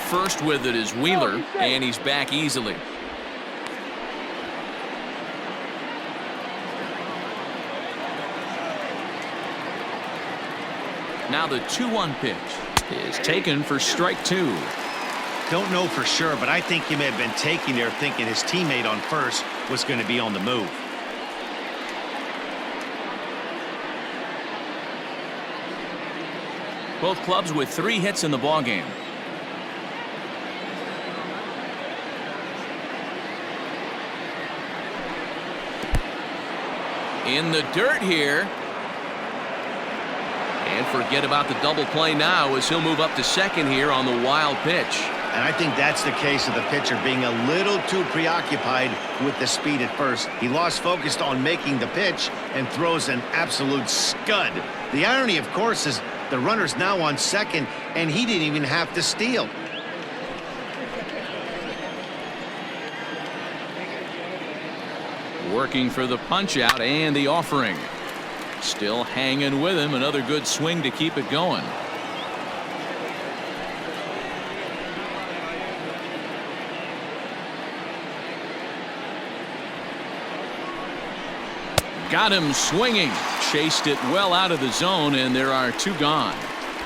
first with it is Wheeler, and he's back easily. Now the 2-1 pitch is taken for strike 2. Don't know for sure, but I think he may have been taking there thinking his teammate on first was going to be on the move. Both clubs with 3 hits in the ballgame. In the dirt here. And forget about the double play now as he'll move up to second here on the wild pitch. And I think that's the case of the pitcher being a little too preoccupied with the speed at first. He lost focus on making the pitch and throws an absolute scud. The irony, of course, is the runner's now on second, and he didn't even have to steal. Working for the punch out and the offering. Still hanging with him. Another good swing to keep it going. Got him swinging. Chased it well out of the zone, and there are 2 gone.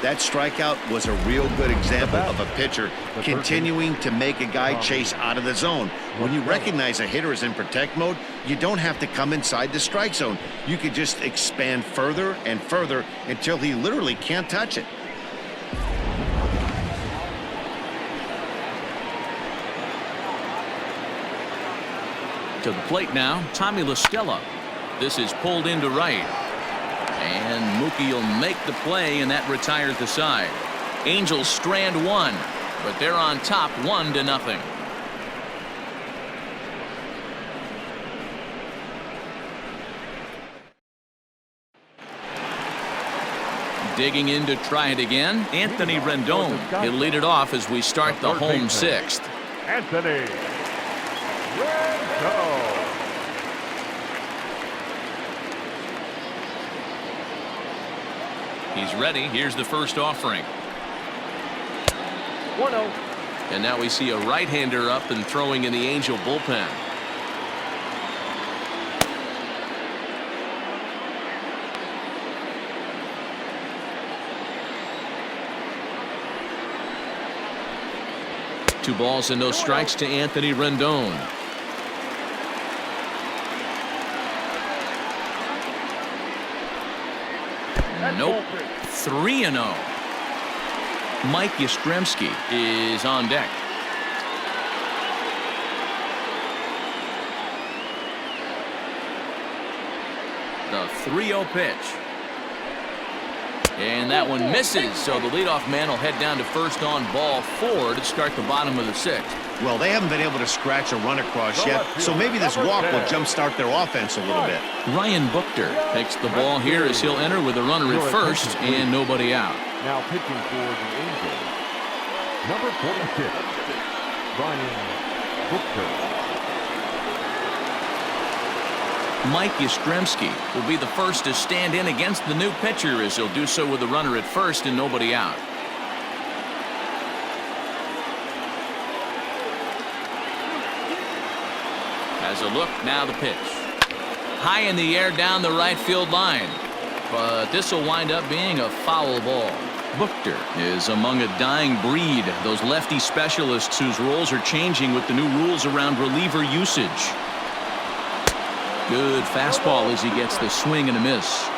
That strikeout was a real good example of a pitcher continuing to make a guy chase out of the zone. When you recognize a hitter is in protect mode, you don't have to come inside the strike zone. You could just expand further and further until he literally can't touch it. To the plate now, Tommy La Stella. This is pulled into right. And Mookie will make the play, and that retires the side. Angels strand 1, but they're on top 1-0. Digging in to try it again, Anthony Rendon. He'll lead it off as we start the home 6th. Anthony Rendon. He's ready. Here's the first offering. 1-0. And now we see a right-hander up and throwing in the Angel bullpen. Two balls and no strikes to Anthony Rendon. Nope. 3-0. Mike Yastrzemski is on deck. The 3-0 pitch. And that one misses, so the leadoff man will head down to first on ball 4 to start the bottom of the 6th. Well, they haven't been able to scratch a run across yet, so maybe this walk will jumpstart their offense a little bit. Ryan Buchter takes the ball here as he'll enter with a runner at first and nobody out. Now pitching for the Angels, number 46, Ryan Buchter. Mike Yastrzemski will be the first to stand in against the new pitcher as he'll do so with a runner at first and nobody out. Has a look, now the pitch. High in the air down the right field line. But this will wind up being a foul ball. Buchter is among a dying breed, those lefty specialists whose roles are changing with the new rules around reliever usage. Good fastball as he gets the swing and a miss.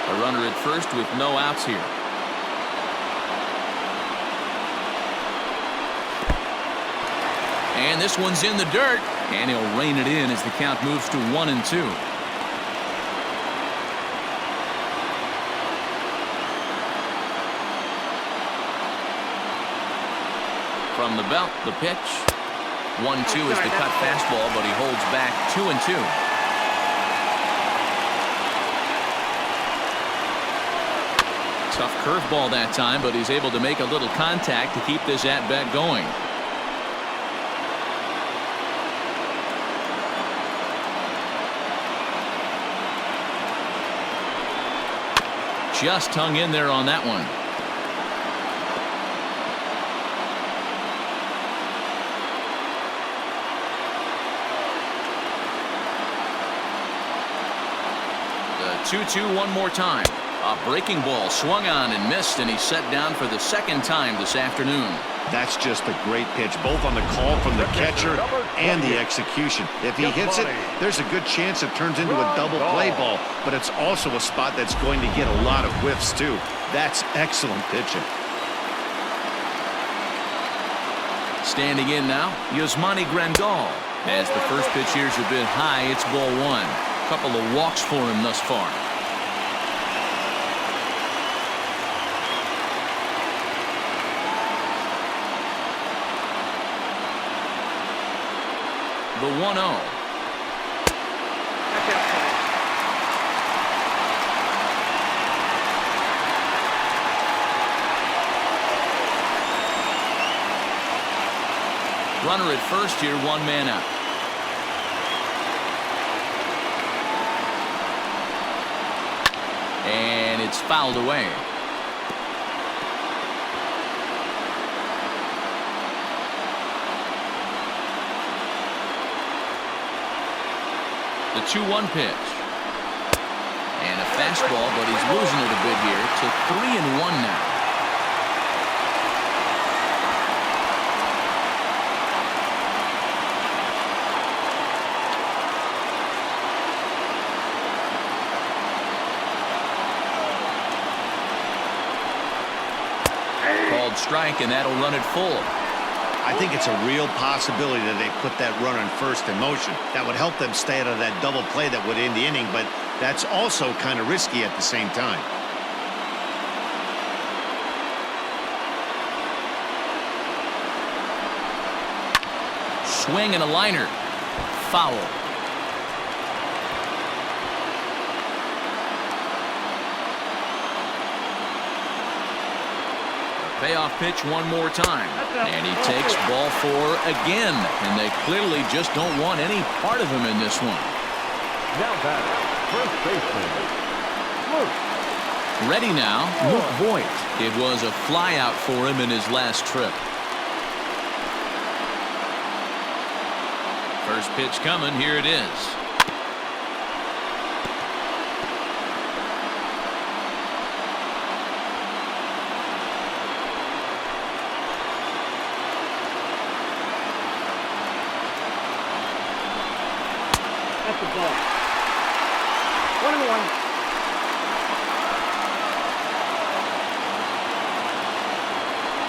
A runner at first with no outs here. And this one's in the dirt, and he'll rein it in as the count moves to 1-2. From the belt, the pitch. 1-2 is the cut fastball, but he holds back 2-2. Tough curveball that time, but he's able to make a little contact to keep this at-bat going. Just hung in there on that one. 2-2 one more time. A breaking ball swung on and missed, and he's set down for the second time this afternoon. That's just a great pitch, both on the call from the catcher and the execution. If he hits it, there's a good chance it turns into a double play ball, but it's also a spot that's going to get a lot of whiffs, too. That's excellent pitching. Standing in now, Yasmani Grandal. As the first pitch here's a bit high, it's ball one. A couple of walks for him thus far. The 1-0. That's outside. Runner at first here, one man out. And it's fouled away. The 2-1 pitch. And a fastball, but he's losing it a bit here to 3-1 now. Called strike, and that'll run it full. I think it's a real possibility that they put that runner in first in motion. That would help them stay out of that double play that would end the inning, but that's also kind of risky at the same time. Swing and a liner. Foul. Payoff pitch one more time. And he takes ball four again. And they clearly just don't want any part of him in this one. Now back, first baseman, Luke. Ready now, Luke Voigt. It was a flyout for him in his last trip. First pitch coming. Here it is. That's the ball. 1-1.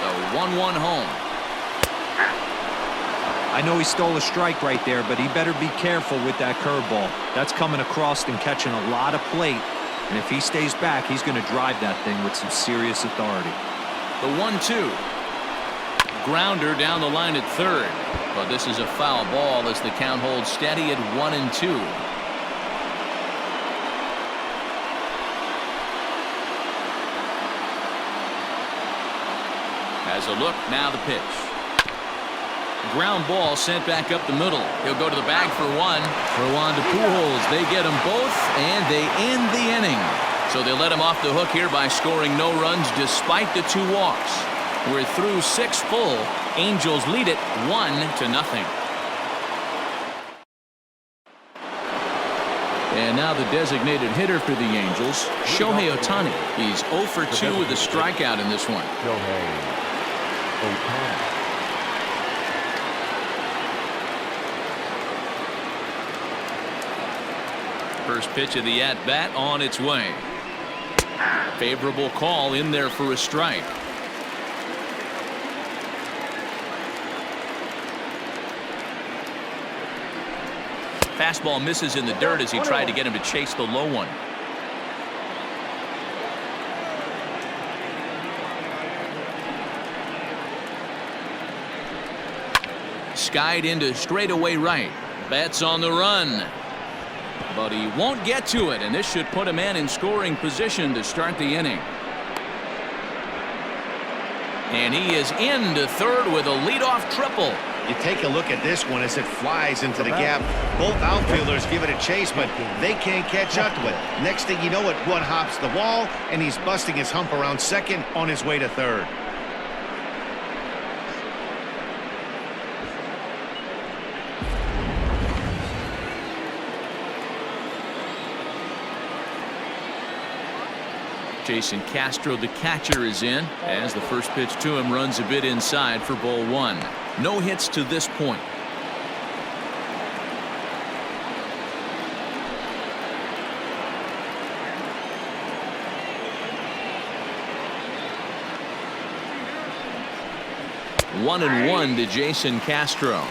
The 1-1 home. I know he stole a strike right there, but he better be careful with that curveball. That's coming across and catching a lot of plate. And if he stays back, he's going to drive that thing with some serious authority. The 1-2. Grounder down the line at third. But this is a foul ball as the count holds steady at 1-2. Has a look, now the pitch. Ground ball sent back up the middle. He'll go to the bag for one. Throw on to Pujols. They get them both, and they end the inning. So they let him off the hook here by scoring no runs despite the 2 walks. We're through 6 full. Angels lead it 1-0. And now the designated hitter for the Angels, Shohei Ohtani. He's 0 for 2 with a strikeout in this one. Shohei Ohtani. First pitch of the at-bat on its way. Favorable call in there for a strike. Fastball misses in the dirt as he tried to get him to chase the low one. Skied into straightaway right. Bats on the run. But he won't get to it, and this should put a man in scoring position to start the inning. And he is into third with a leadoff triple. You take a look at this one as it flies into the gap. Both outfielders give it a chase, but they can't catch up to it. Next thing you know it, one hops the wall, and he's busting his hump around second on his way to third. Jason Castro, the catcher, is in as the first pitch to him runs a bit inside for ball one. No hits to this point. One and one to Jason Castro.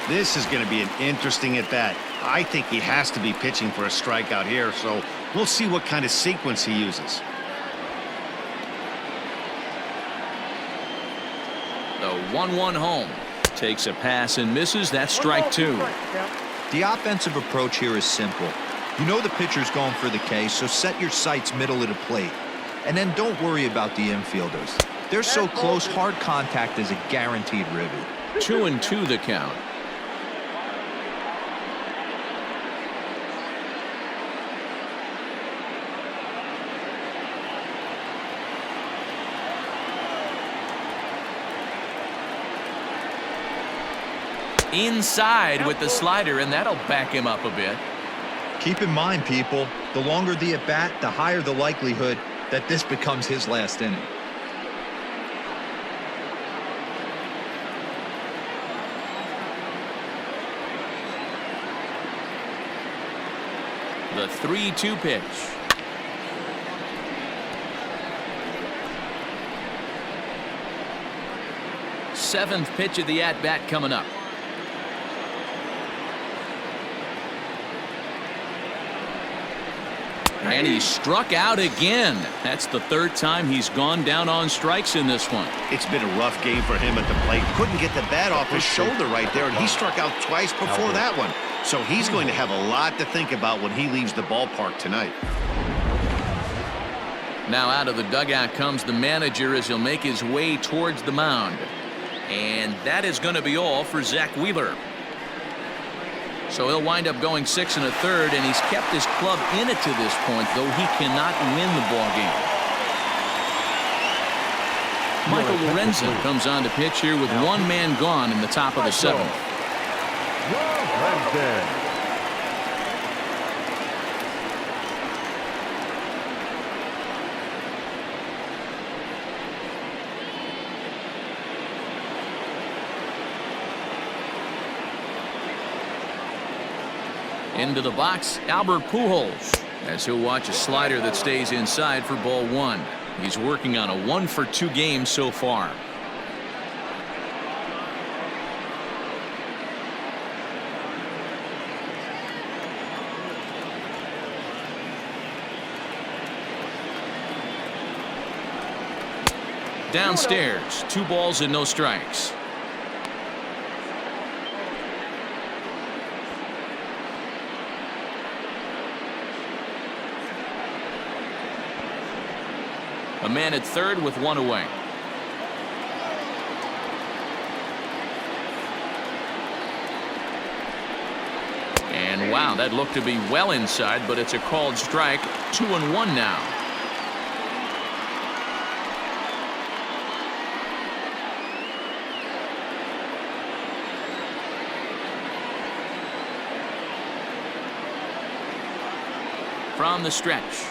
This is going to be an interesting at bat. I think he has to be pitching for a strikeout here, so we'll see what kind of sequence he uses. The 1-1 home. Takes a pass and misses. That's strike two. The offensive approach here is simple. You know the pitcher's going for the K, so set your sights middle of the plate. And then don't worry about the infielders. They're so close, hard contact is a guaranteed ribby. 2-2 the count. Inside with the slider, and that'll back him up a bit. Keep in mind, people, the longer the at bat, the higher the likelihood that this becomes his last inning. The 3-2 pitch. Seventh pitch of the at-bat coming up. And he struck out again. That's the third time he's gone down on strikes in this one. It's been a rough game for him at the plate. Couldn't get the bat off his shoulder right there, and he struck out twice before that one. So he's going to have a lot to think about when he leaves the ballpark tonight. Now out of the dugout comes the manager as he'll make his way towards the mound. And that is going to be all for Zach Wheeler. So he'll wind up going 6 1/3, and he's kept his club in it to this point, though he cannot win the ball game. Michael Lorenzen comes on to pitch here with one man gone in the top of the seventh. Into the box, Albert Pujols, as he'll watch a slider that stays inside for ball one. He's working on a 1-for-2 game so far. Downstairs, 2 balls and no strikes. A man at third with one away. And wow, that looked to be well inside, but it's a called strike. 2-1 now. From the stretch.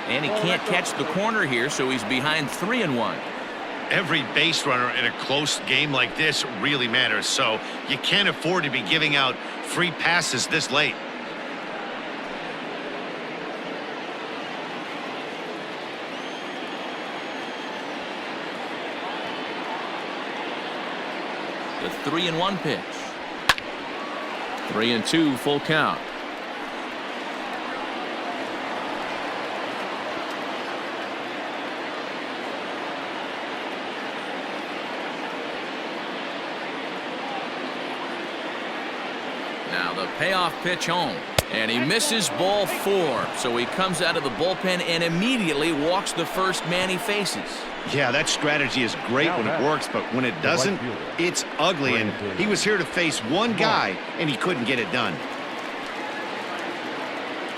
And he can't catch the corner here, so he's behind 3-1. Every base runner in a close game like this really matters, so you can't afford to be giving out free passes this late. The 3-1 pitch. 3-2 full count. Now the payoff pitch home, and he misses ball 4, so he comes out of the bullpen and immediately walks the first man he faces. Yeah, that strategy is great when it works, but when it doesn't, it's ugly, and he was here to face one guy, and he couldn't get it done.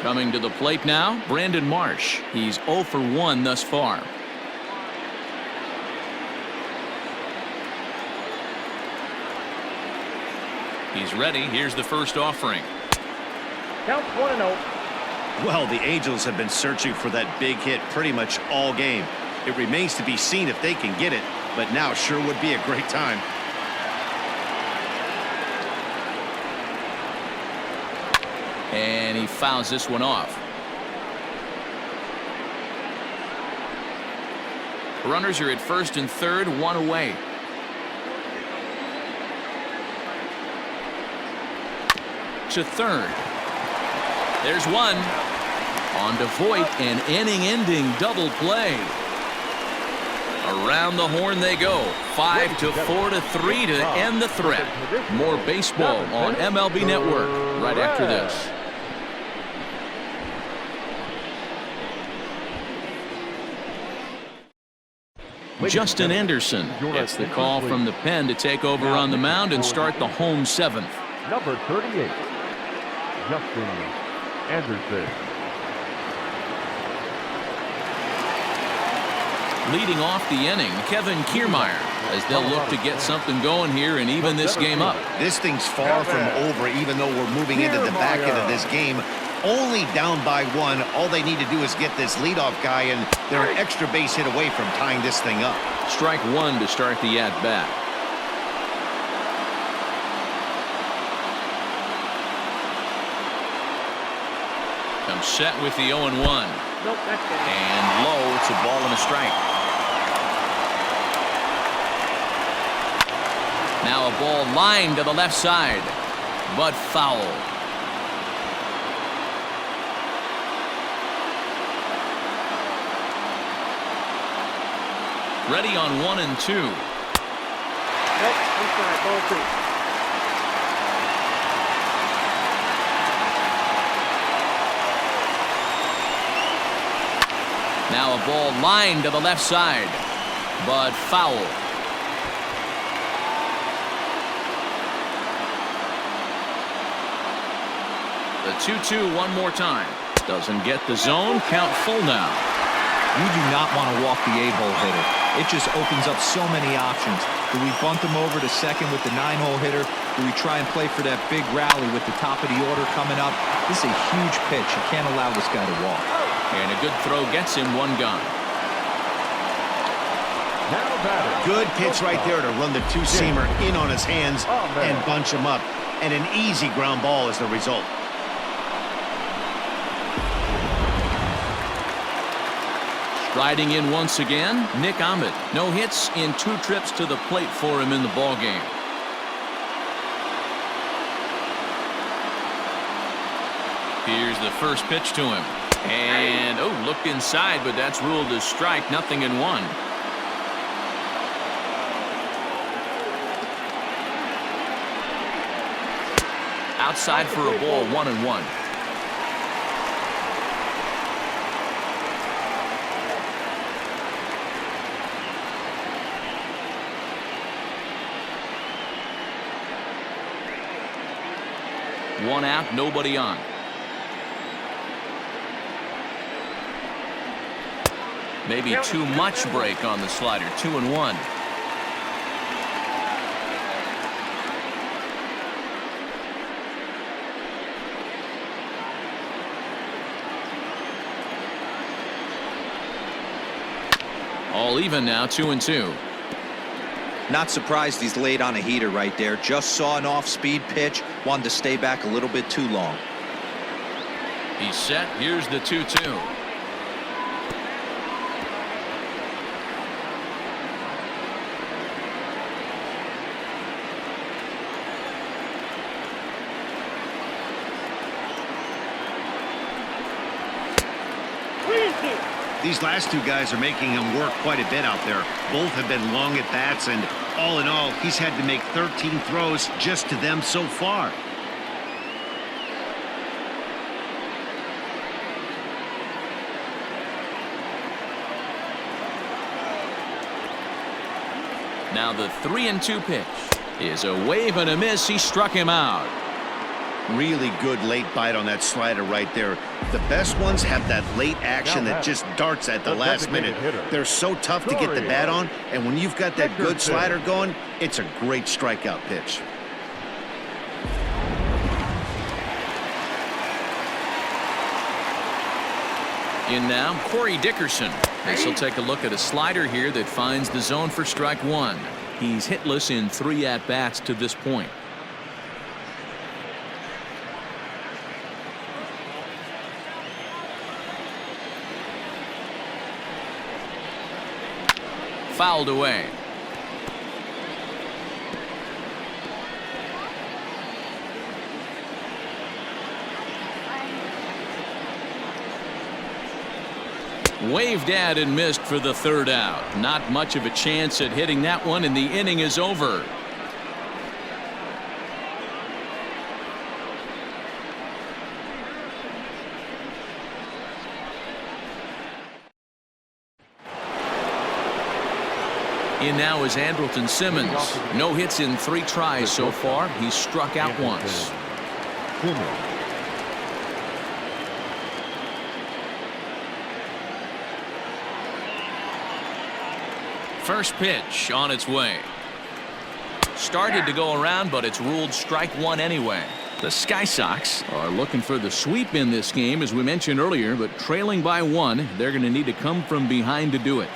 Coming to the plate now, Brandon Marsh. He's 0 for 1 thus far. He's ready. Here's the first offering. Count 1-0. Well, the Angels have been searching for that big hit pretty much all game. It remains to be seen if they can get it, but now sure would be a great time. And he fouls this one off. Runners are at first and third, one away. To third. There's one. On to Voit, an inning-ending double play. Around the horn they go. 5-4 to 3 to end the threat. More baseball on MLB Network right after this. Justin Anderson gets the call from the pen to take over on the mound and start the home seventh. Number 38, Justin Anderson. Leading off the inning, Kevin Kiermaier, as they'll look to get something going here and even this game up. This thing's far from over, even though we're moving into the back end of this game. Only down by one. All they need to do is get this leadoff guy, and they're an extra base hit away from tying this thing up. Strike one to start the at-bat. Comes set with the 0-1. Nope, that's good. And low, it's a ball and a strike. Now a ball lined to the left side, but foul. Ready on 1 and 2. Nope, I'm sorry, ball two. Now a ball lined to the left side, but foul. The 2-2 one more time. Doesn't get the zone. Count full now. You do not want to walk the 8-hole hitter. It just opens up so many options. Do we bunt them over to second with the 9-hole hitter? Do we try and play for that big rally with the top of the order coming up? This is a huge pitch. You can't allow this guy to walk. And a good throw gets him one gone. Good pitch right there to run the two-seamer in on his hands and bunch him up. And an easy ground ball is the result. Riding in once again, Nick Ahmed. No hits in 2 trips to the plate for him in the ballgame. Here's the first pitch to him. And, oh, looked inside, but that's ruled a strike, 0-1. Outside for a ball, 1-1. One out, nobody on. Maybe too much break on the slider. 2-1. All even now, 2-2. Not surprised he's laid on a heater right there. Just saw an off-speed pitch. Wanted to stay back a little bit too long. He's set. Here's the 2-2. These last two guys are making him work quite a bit out there. Both have been long at bats, and all in all, he's had to make 13 throws just to them so far. Now the 3-2 pitch is a wave and a miss. He struck him out. Really good late bite on that slider right there. The best ones have that late action that just darts at the last minute. They're so tough to get the bat on, and when you've got that good slider going, it's a great strikeout pitch. In now, Corey Dickerson. This will take a look at a slider here that finds the zone for strike one. He's hitless in 3 at-bats to this point. Fouled away. Waved at and missed for the 3rd out. Not much of a chance at hitting that one, and the inning is over. In now is Andrelton Simmons. No hits in 3 tries so far. He's struck out once. Simmons. First pitch on its way. Started to go around, but it's ruled strike one anyway. The Sky Sox are looking for the sweep in this game, as we mentioned earlier, but trailing by 1, they're going to need to come from behind to do it.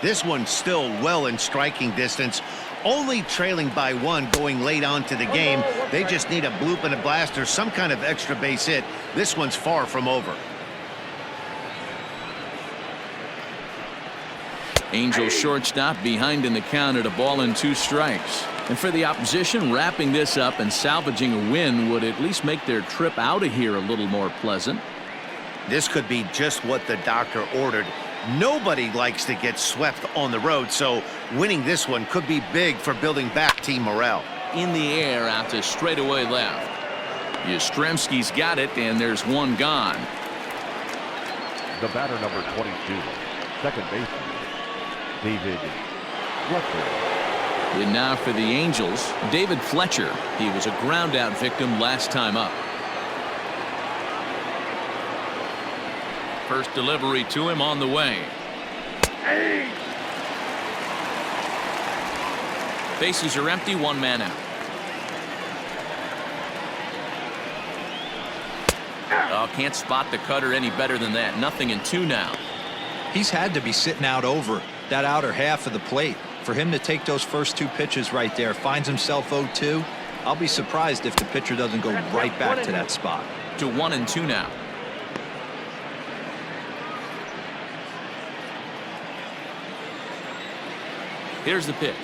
This one's still well in striking distance. Only trailing by 1 going late on to the game. They just need a bloop and a blast or some kind of extra base hit. This one's far from over. Angels shortstop behind in the count at a ball and 2 strikes. And for the opposition, wrapping this up and salvaging a win would at least make their trip out of here a little more pleasant. This could be just what the doctor ordered. Nobody likes to get swept on the road, so winning this one could be big for building back team morale. In the air out to straightaway left. Yastrzemski's got it, and there's one gone. The batter, number 22, second baseman, David Fletcher. And now for the Angels, David Fletcher. He was a ground-out victim last time up. First delivery to him on the way. Bases are empty, 1 man out. Oh, can't spot the cutter any better than that. 0-2 now. He's had to be sitting out over that outer half of the plate. For him to take those first 2 pitches right there, finds himself 0-2. I'll be surprised if the pitcher doesn't go right back to that spot. To 1-2 now. Here's the pitch.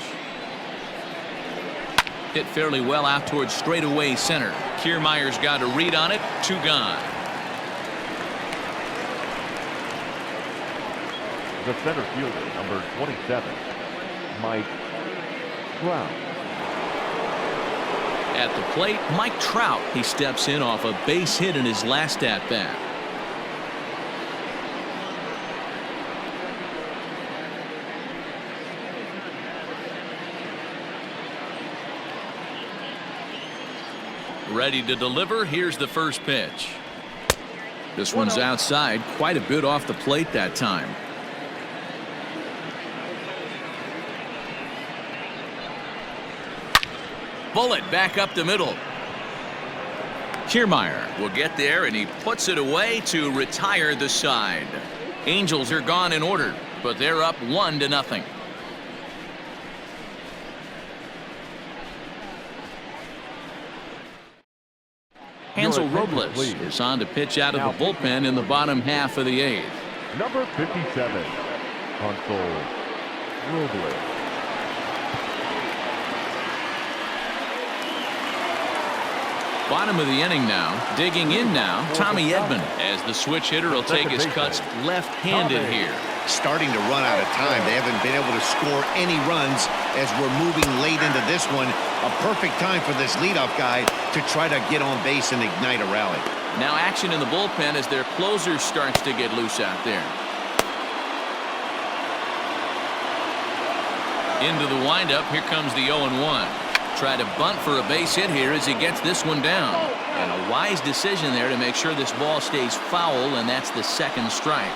Hit fairly well out towards straightaway center. Kiermaier's got a read on it. 2 gone. The center fielder, number 27, Mike Trout. At the plate, Mike Trout. He steps in off a base hit in his last at-bat. Ready to deliver. Here's the first pitch. This one's outside, quite a bit off the plate that time. Bullet back up the middle. Kiermaier will get there, and he puts it away to retire the side. Angels are gone in order, but they're up 1-0. Hansel Robles is on to pitch out of the bullpen in the bottom half of the 8th. Number 57, Hansel Robles. Bottom of the inning now. Digging in now, Tommy Edman, as the switch hitter will take his cuts left-handed here. Starting to run out of time. They haven't been able to score any runs as we're moving late into this one. A perfect time for this leadoff guy to try to get on base and ignite a rally. Now action in the bullpen as their closer starts to get loose out there. Into the windup. Here comes the 0-1. Try to bunt for a base hit here as he gets this one down. And a wise decision there to make sure this ball stays foul, and that's the second strike.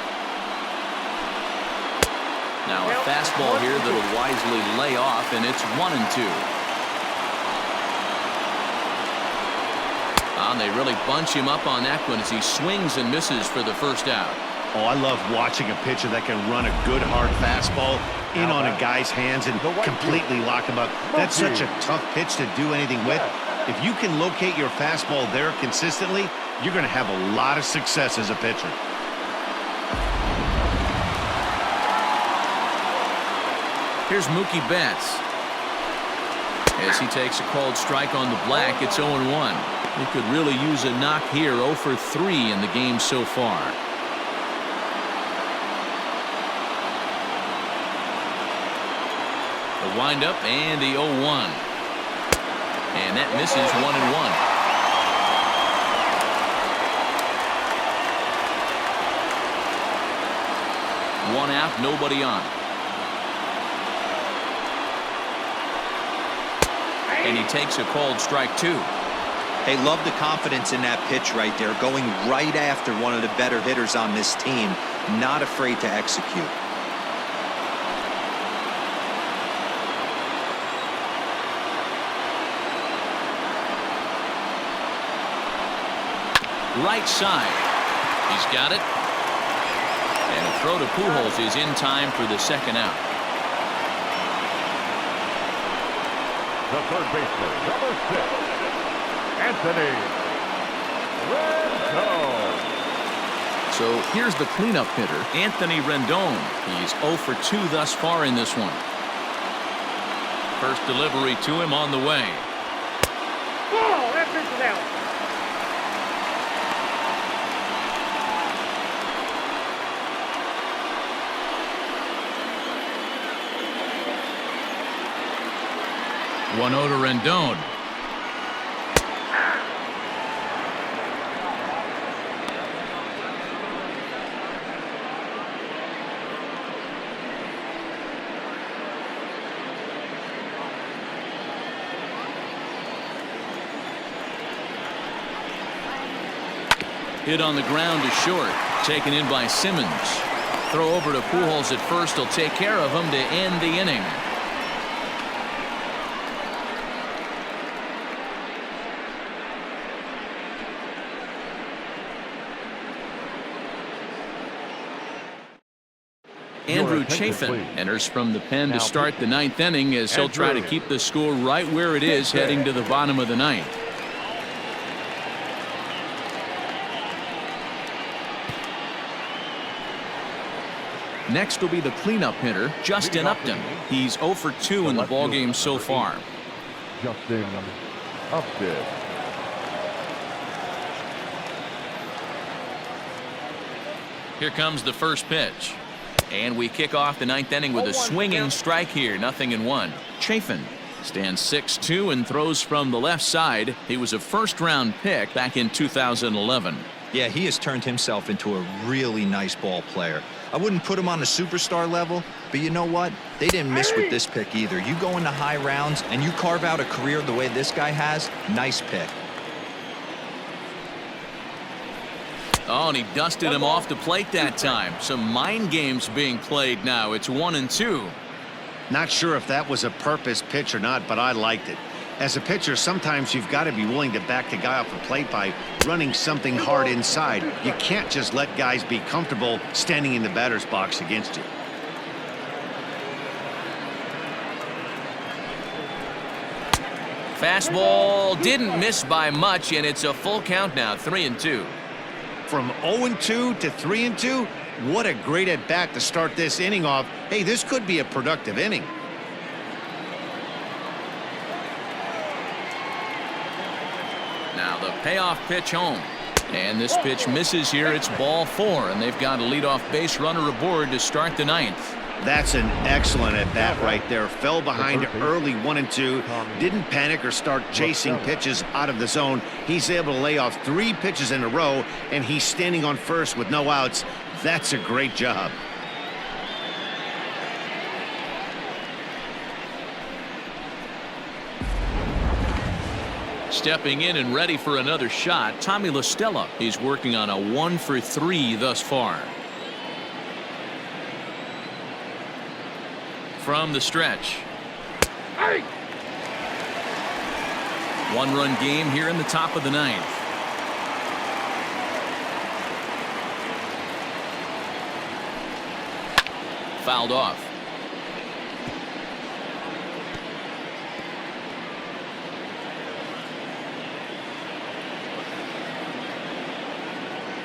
Now a fastball here that'll wisely lay off, and it's 1-2. And they really bunch him up on that one as he swings and misses for the first out. Oh, I love watching a pitcher that can run a good hard fastball in on a guy's hands and completely lock him up. That's such a tough pitch to do anything with. If you can locate your fastball there consistently, you're going to have a lot of success as a pitcher. Here's Mookie Betts. As he takes a called strike on the black, it's 0-1. He could really use a knock here. 0 for 3 in the game so far. The windup and the 0-1. And that misses 1-1. One out, nobody on. And he takes a called strike 2. They love the confidence in that pitch right there, going right after one of the better hitters on this team, not afraid to execute. Right side. He's got it. And a throw to Pujols is in time for the second out. The third baseman, number 6, Anthony Rendon. So here's the cleanup hitter, Anthony Rendon. He's 0 for 2 thus far in this one. First delivery to him on the way. Oh, that pitch is out. One 0 to Rendon. Hit on the ground to short. Taken in by Simmons. Throw over to Pujols at first. He'll take care of him to end the inning. Andrew Chafin enters from the pen to start the 9th inning as he'll try to keep the score right where it is heading to the bottom of the 9th. Next will be the cleanup hitter, Justin Upton. He's 0 for 2 in the ballgame so far. Justin Upton. Here comes the first pitch. And we kick off the 9th inning with a swinging strike here. 0-1. Chafin stands 6'2" and throws from the left side. He was a first-round pick back in 2011. Yeah, he has turned himself into a really nice ball player. I wouldn't put him on a superstar level, but you know what? They didn't miss with this pick either. You go into high rounds and you carve out a career the way this guy has. Nice pick. Oh, and he dusted him off the plate that time. Some mind games being played now. It's 1-2. Not sure if that was a purpose pitch or not, but I liked it. As a pitcher, sometimes you've got to be willing to back the guy off the plate by running something hard inside. You can't just let guys be comfortable standing in the batter's box against you. Fastball didn't miss by much, and it's a full count now. 3-2. From 0-2 to 3-2, what a great at-bat to start this inning off. Hey, this could be a productive inning. Now the payoff pitch home. And this pitch misses here. It's ball 4, and they've got a leadoff base runner aboard to start the 9th. That's an excellent at-bat right there. Fell behind early 1-2. Didn't panic or start chasing pitches out of the zone. He's able to lay off 3 pitches in a row, and he's standing on first with no outs. That's a great job. Stepping in and ready for another shot, Tommy La Stella. He's working on a 1 for 3 thus far. From the stretch. Hey! 1-run game here in the top of the 9th. fouled off.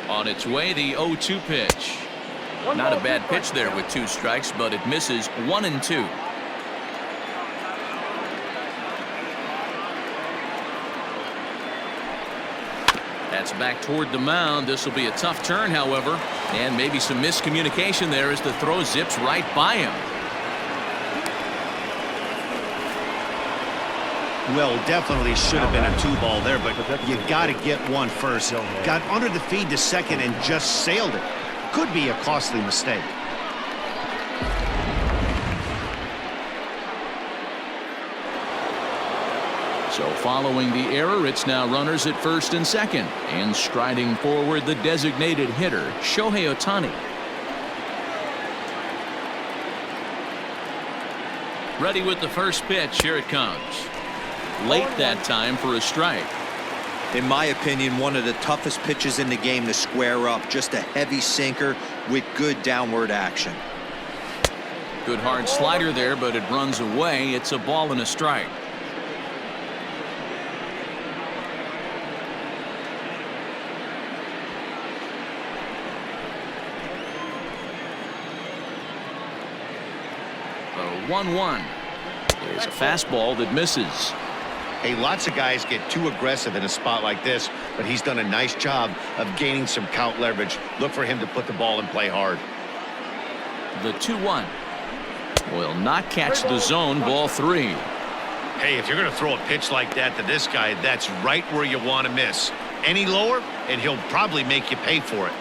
On its way, the 0-2 pitch. Not a bad pitch there with 2 strikes, but it misses 1-2. That's back toward the mound. This will be a tough turn, however, and maybe some miscommunication there as the throw zips right by him. Well, definitely should have been a 2-ball there, but you got to get one first. Got under the feed to second and just sailed it. Could be a costly mistake. So following the error, it's now runners at first and second, and striding forward the designated hitter, Shohei Ohtani. Ready with the first pitch. Here it comes. Late that time for a strike. In my opinion, one of the toughest pitches in the game to square up. Just a heavy sinker with good downward action. Good hard slider there, but it runs away. It's a ball and a strike. The 1-1 is a fastball that misses. Hey, lots of guys get too aggressive in a spot like this, but he's done a nice job of gaining some count leverage. Look for him to put the ball in play hard. The 2-1 will not catch the zone. Ball 3. Hey, if you're going to throw a pitch like that to this guy, that's right where you want to miss. Any lower, and he'll probably make you pay for it.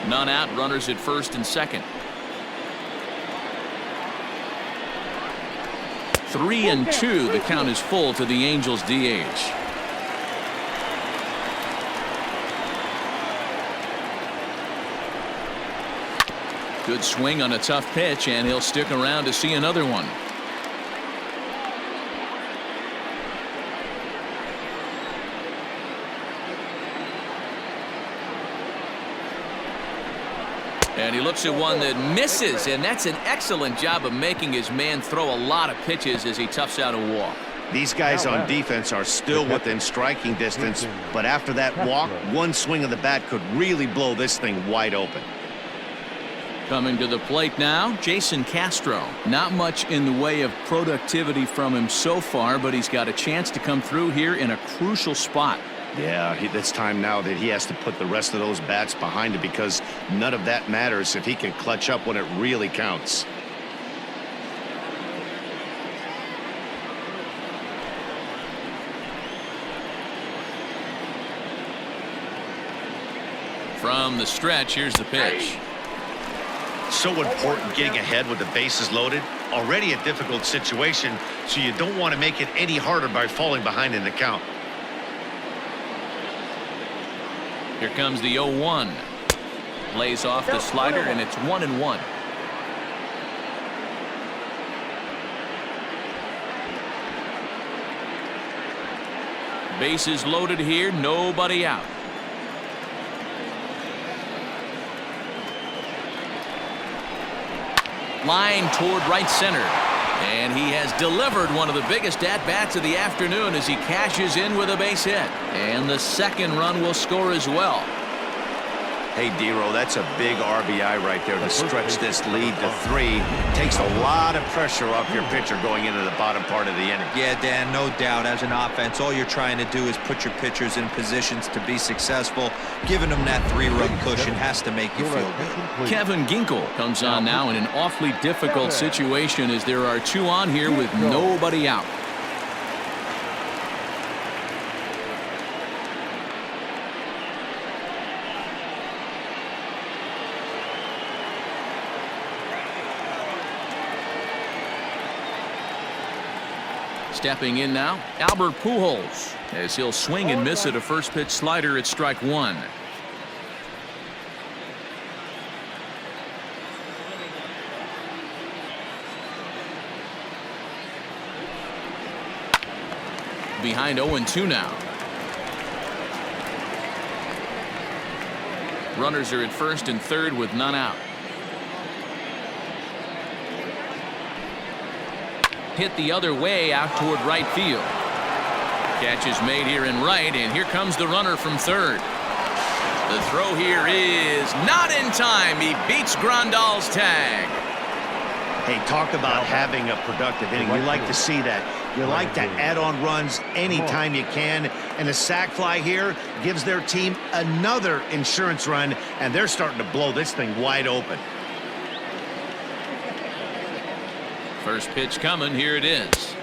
None out, runners at first and second. 3-2. The count is full to the Angels DH. Good swing on a tough pitch, and he'll stick around to see another one. And he looks at one that misses, and that's an excellent job of making his man throw a lot of pitches as he toughs out a walk. These guys on defense are still within striking distance, but after that walk, one swing of the bat could really blow this thing wide open. Coming to the plate now, Jason Castro. Not much in the way of productivity from him so far, but he's got a chance to come through here in a crucial spot. Yeah, it's time now that he has to put the rest of those bats behind him, because none of that matters if he can clutch up when it really counts. From the stretch, here's the pitch. So important getting ahead with the bases loaded. Already a difficult situation, so you don't want to make it any harder by falling behind in the count. Here comes the 0-1. Lays off the slider, and it's 1-1. Bases loaded here, nobody out. Line toward right center. And he has delivered one of the biggest at-bats of the afternoon as he cashes in with a base hit. And the second run will score as well. Hey, D-Row, that's a big RBI right there to stretch this lead to 3. Takes a lot of pressure off your pitcher going into the bottom part of the inning. Yeah, Dan, no doubt. As an offense, all you're trying to do is put your pitchers in positions to be successful. Giving them that 3-run cushion has to make you feel good. Kevin Ginkel comes on now in an awfully difficult situation as there are 2 on here with nobody out. Stepping in now, Albert Pujols, as he'll swing and miss at a first pitch slider at strike 1. Behind 0-2 now. Runners are at first and third with none out. Hit the other way out toward right field. Catch is made here in right, and here comes the runner from third. The throw here is not in time. He beats Grandal's tag. Hey, talk about having a productive inning. You like to see that. You like to add on runs anytime you can. And a sac fly here gives their team another insurance run, and they're starting to blow this thing wide open. First pitch coming. Here it is.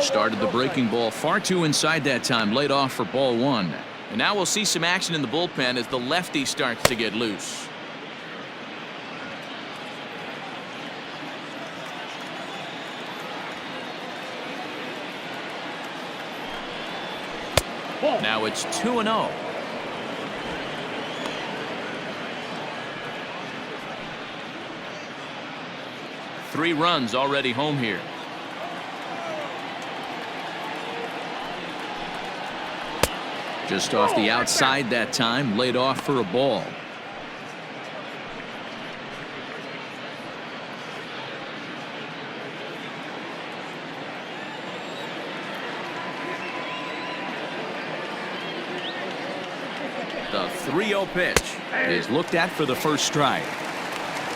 Started the breaking ball far too inside that time. Laid off for ball one. And now we'll see some action in the bullpen as the lefty starts to get loose. Now it's 2-0. Three runs already home here. Just off the outside that time, laid off for a ball. The 3-0 pitch is looked at for the first strike.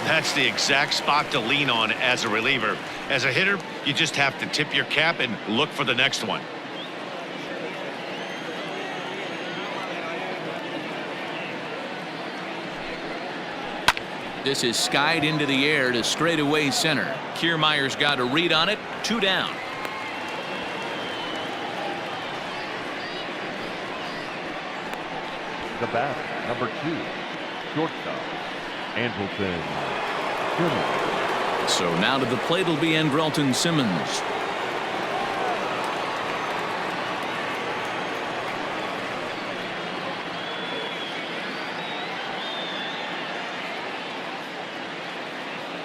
That's the exact spot to lean on as a reliever. As a hitter, you just have to tip your cap and look for the next one. This is skied into the air to straightaway center. Kiermaier's got a read on it. 2 down. The bat, number 2, shortstop, Andrelton Simmons. So now to the plate will be Andrelton Simmons.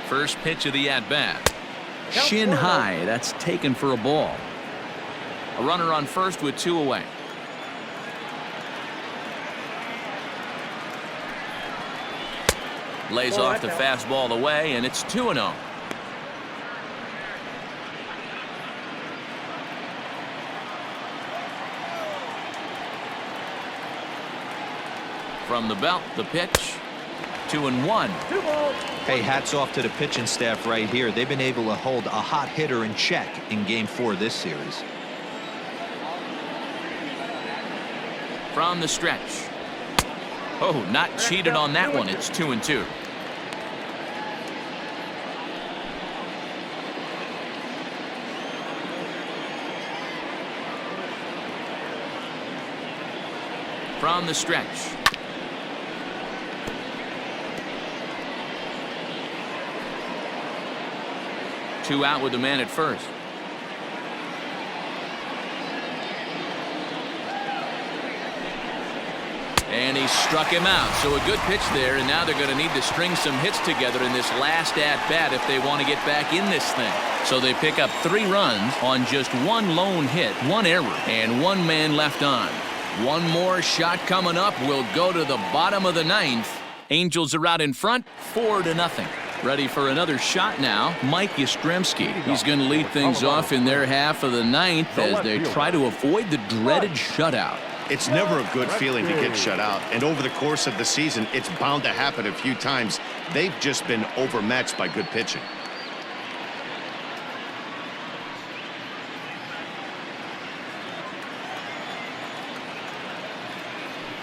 First pitch of the at-bat. Shin high. That's taken for a ball. A runner on first with 2 away. Lays off the fastball away, and it's 2-0. From the belt, the pitch. 2-1. Hey, hats off to the pitching staff right here. They've been able to hold a hot hitter in check in Game 4 of this series. From the stretch. Oh, not cheated on that one. It's 2-2. From the stretch. Two out with the man at first. And he struck him out. So a good pitch there, and now they're going to need to string some hits together in this last at-bat if they want to get back in this thing. So they pick up 3 runs on just 1 lone hit, 1 error, and 1 man left on. One more shot coming up will go to the bottom of the 9th. Angels are out in front, 4-0. Ready for another shot now, Mike Yastrzemski. He's going to lead things off in their half of the 9th as they try to avoid the dreaded shutout. It's never a good feeling to get shut out, and over the course of the season, it's bound to happen a few times. They've just been overmatched by good pitching.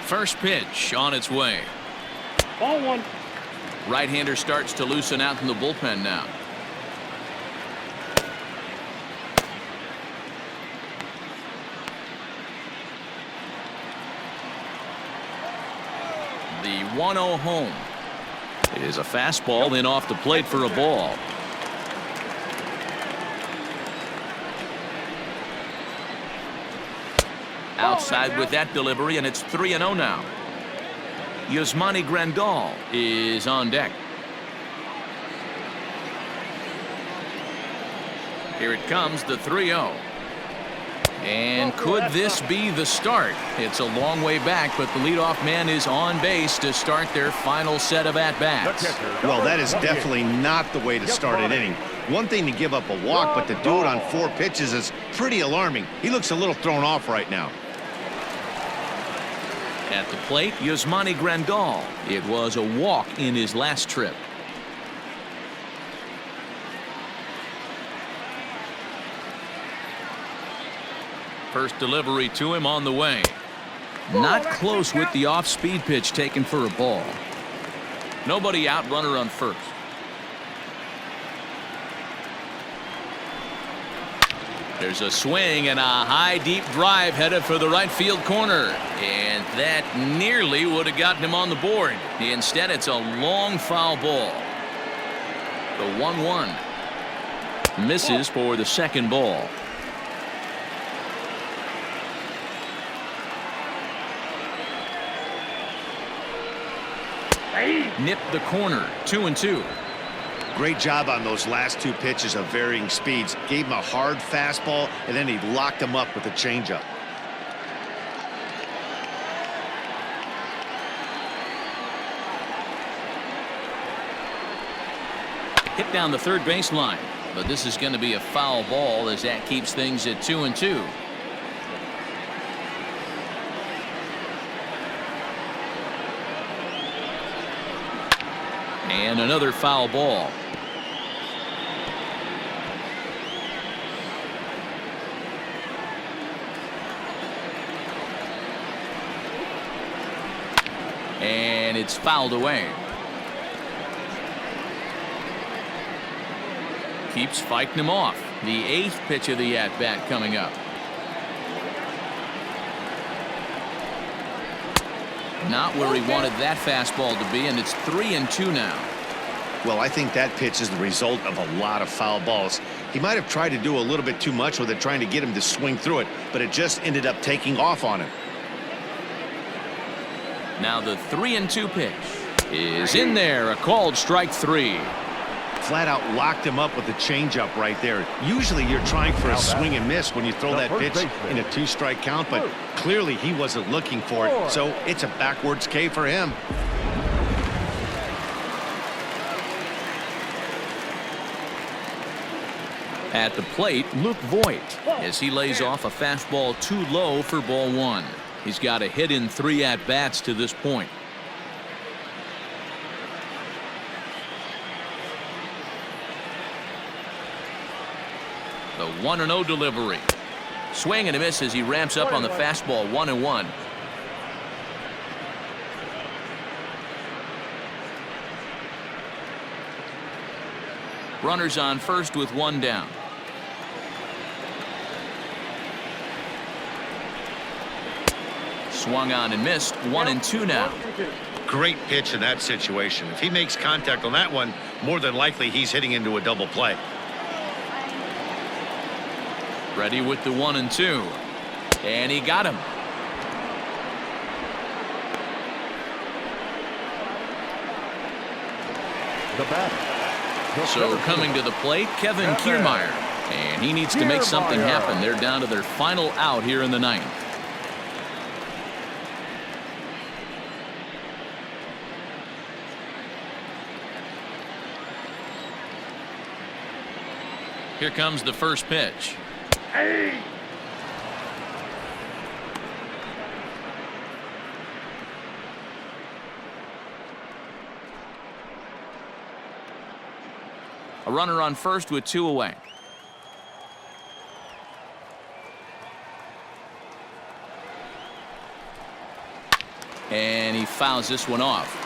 First pitch on its way. Ball 1. Right-hander starts to loosen out in the bullpen now. The 1-0 home. It is a fastball in off the plate for a ball. Outside with that delivery, and it's 3-0 now. Yasmani Grandal is on deck. Here it comes, the 3-0. And could this be the start? It's a long way back, but the leadoff man is on base to start their final set of at-bats. Well, that is definitely not the way to start an inning. One thing to give up a walk, but to do it on 4 pitches is pretty alarming. He looks a little thrown off right now. At the plate, Yasmani Grandal. It was a walk in his last trip. First delivery to him on the way. Not close with the off-speed pitch taken for a ball. Nobody out, runner on first. There's a swing and a high deep drive headed for the right field corner. And that nearly would have gotten him on the board. Instead, it's a long foul ball. The 1-1. Misses for the second ball. Nipped the corner. 2-2. Great job on those last 2 pitches of varying speeds. Gave him a hard fastball, and then he locked him up with a changeup. Hit down the third baseline, but this is going to be a foul ball as that keeps things at 2-2. And another foul ball. And it's fouled away. Keeps fighting him off. The 8th pitch of the at-bat coming up. Not where he wanted that fastball to be, and it's 3-2 now. Well, I think that pitch is the result of a lot of foul balls. He might have tried to do a little bit too much with it, trying to get him to swing through it, but it just ended up taking off on him. Now the 3-2 pitch is in there. A called strike 3. Flat out locked him up with the changeup right there. Usually you're trying for a swing and miss when you throw that pitch in a 2-strike count, but clearly he wasn't looking for it, so it's a backwards K for him. At the plate, Luke Voigt, as he lays off a fastball too low for ball 1. He's got a hit in 3 at-bats to this point. The 1-0 delivery. Swing and a miss as he ramps up on the fastball. 1-1. Runners on first with 1 down. Swung on and missed. 1-2 now. Great pitch in that situation. If he makes contact on that one, more than likely he's hitting into a double play. Ready with the 1-2. And he got him. The batter. So coming to the plate, Kevin Kiermaier. And he needs to make something happen. They're down to their final out here in the 9th. Here comes the first pitch. Hey! A runner on first with 2 away. And he fouls this one off.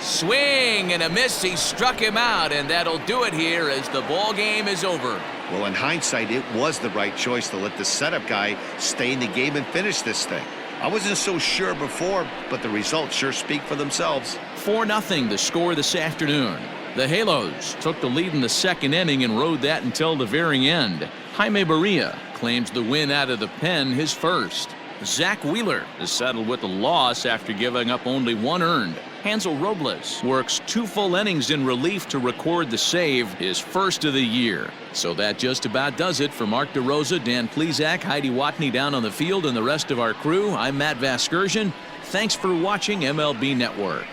Swing and a miss. He struck him out, and that'll do it here as the ball game is over. Well, in hindsight, it was the right choice to let the setup guy stay in the game and finish this thing. I wasn't so sure before, but the results sure speak for themselves. 4-0 the score this afternoon. The Halos took the lead in the 2nd inning and rode that until the very end. Jaime Barria claims the win out of the pen, his first. Zach Wheeler is settled with a loss after giving up only 1 earned. Hansel Robles works 2 full innings in relief to record the save, his first of the year. So that just about does it. For Mark DeRosa, Dan Plesac, Heidi Watney down on the field, and the rest of our crew, I'm Matt Vasgersian. Thanks for watching MLB Network.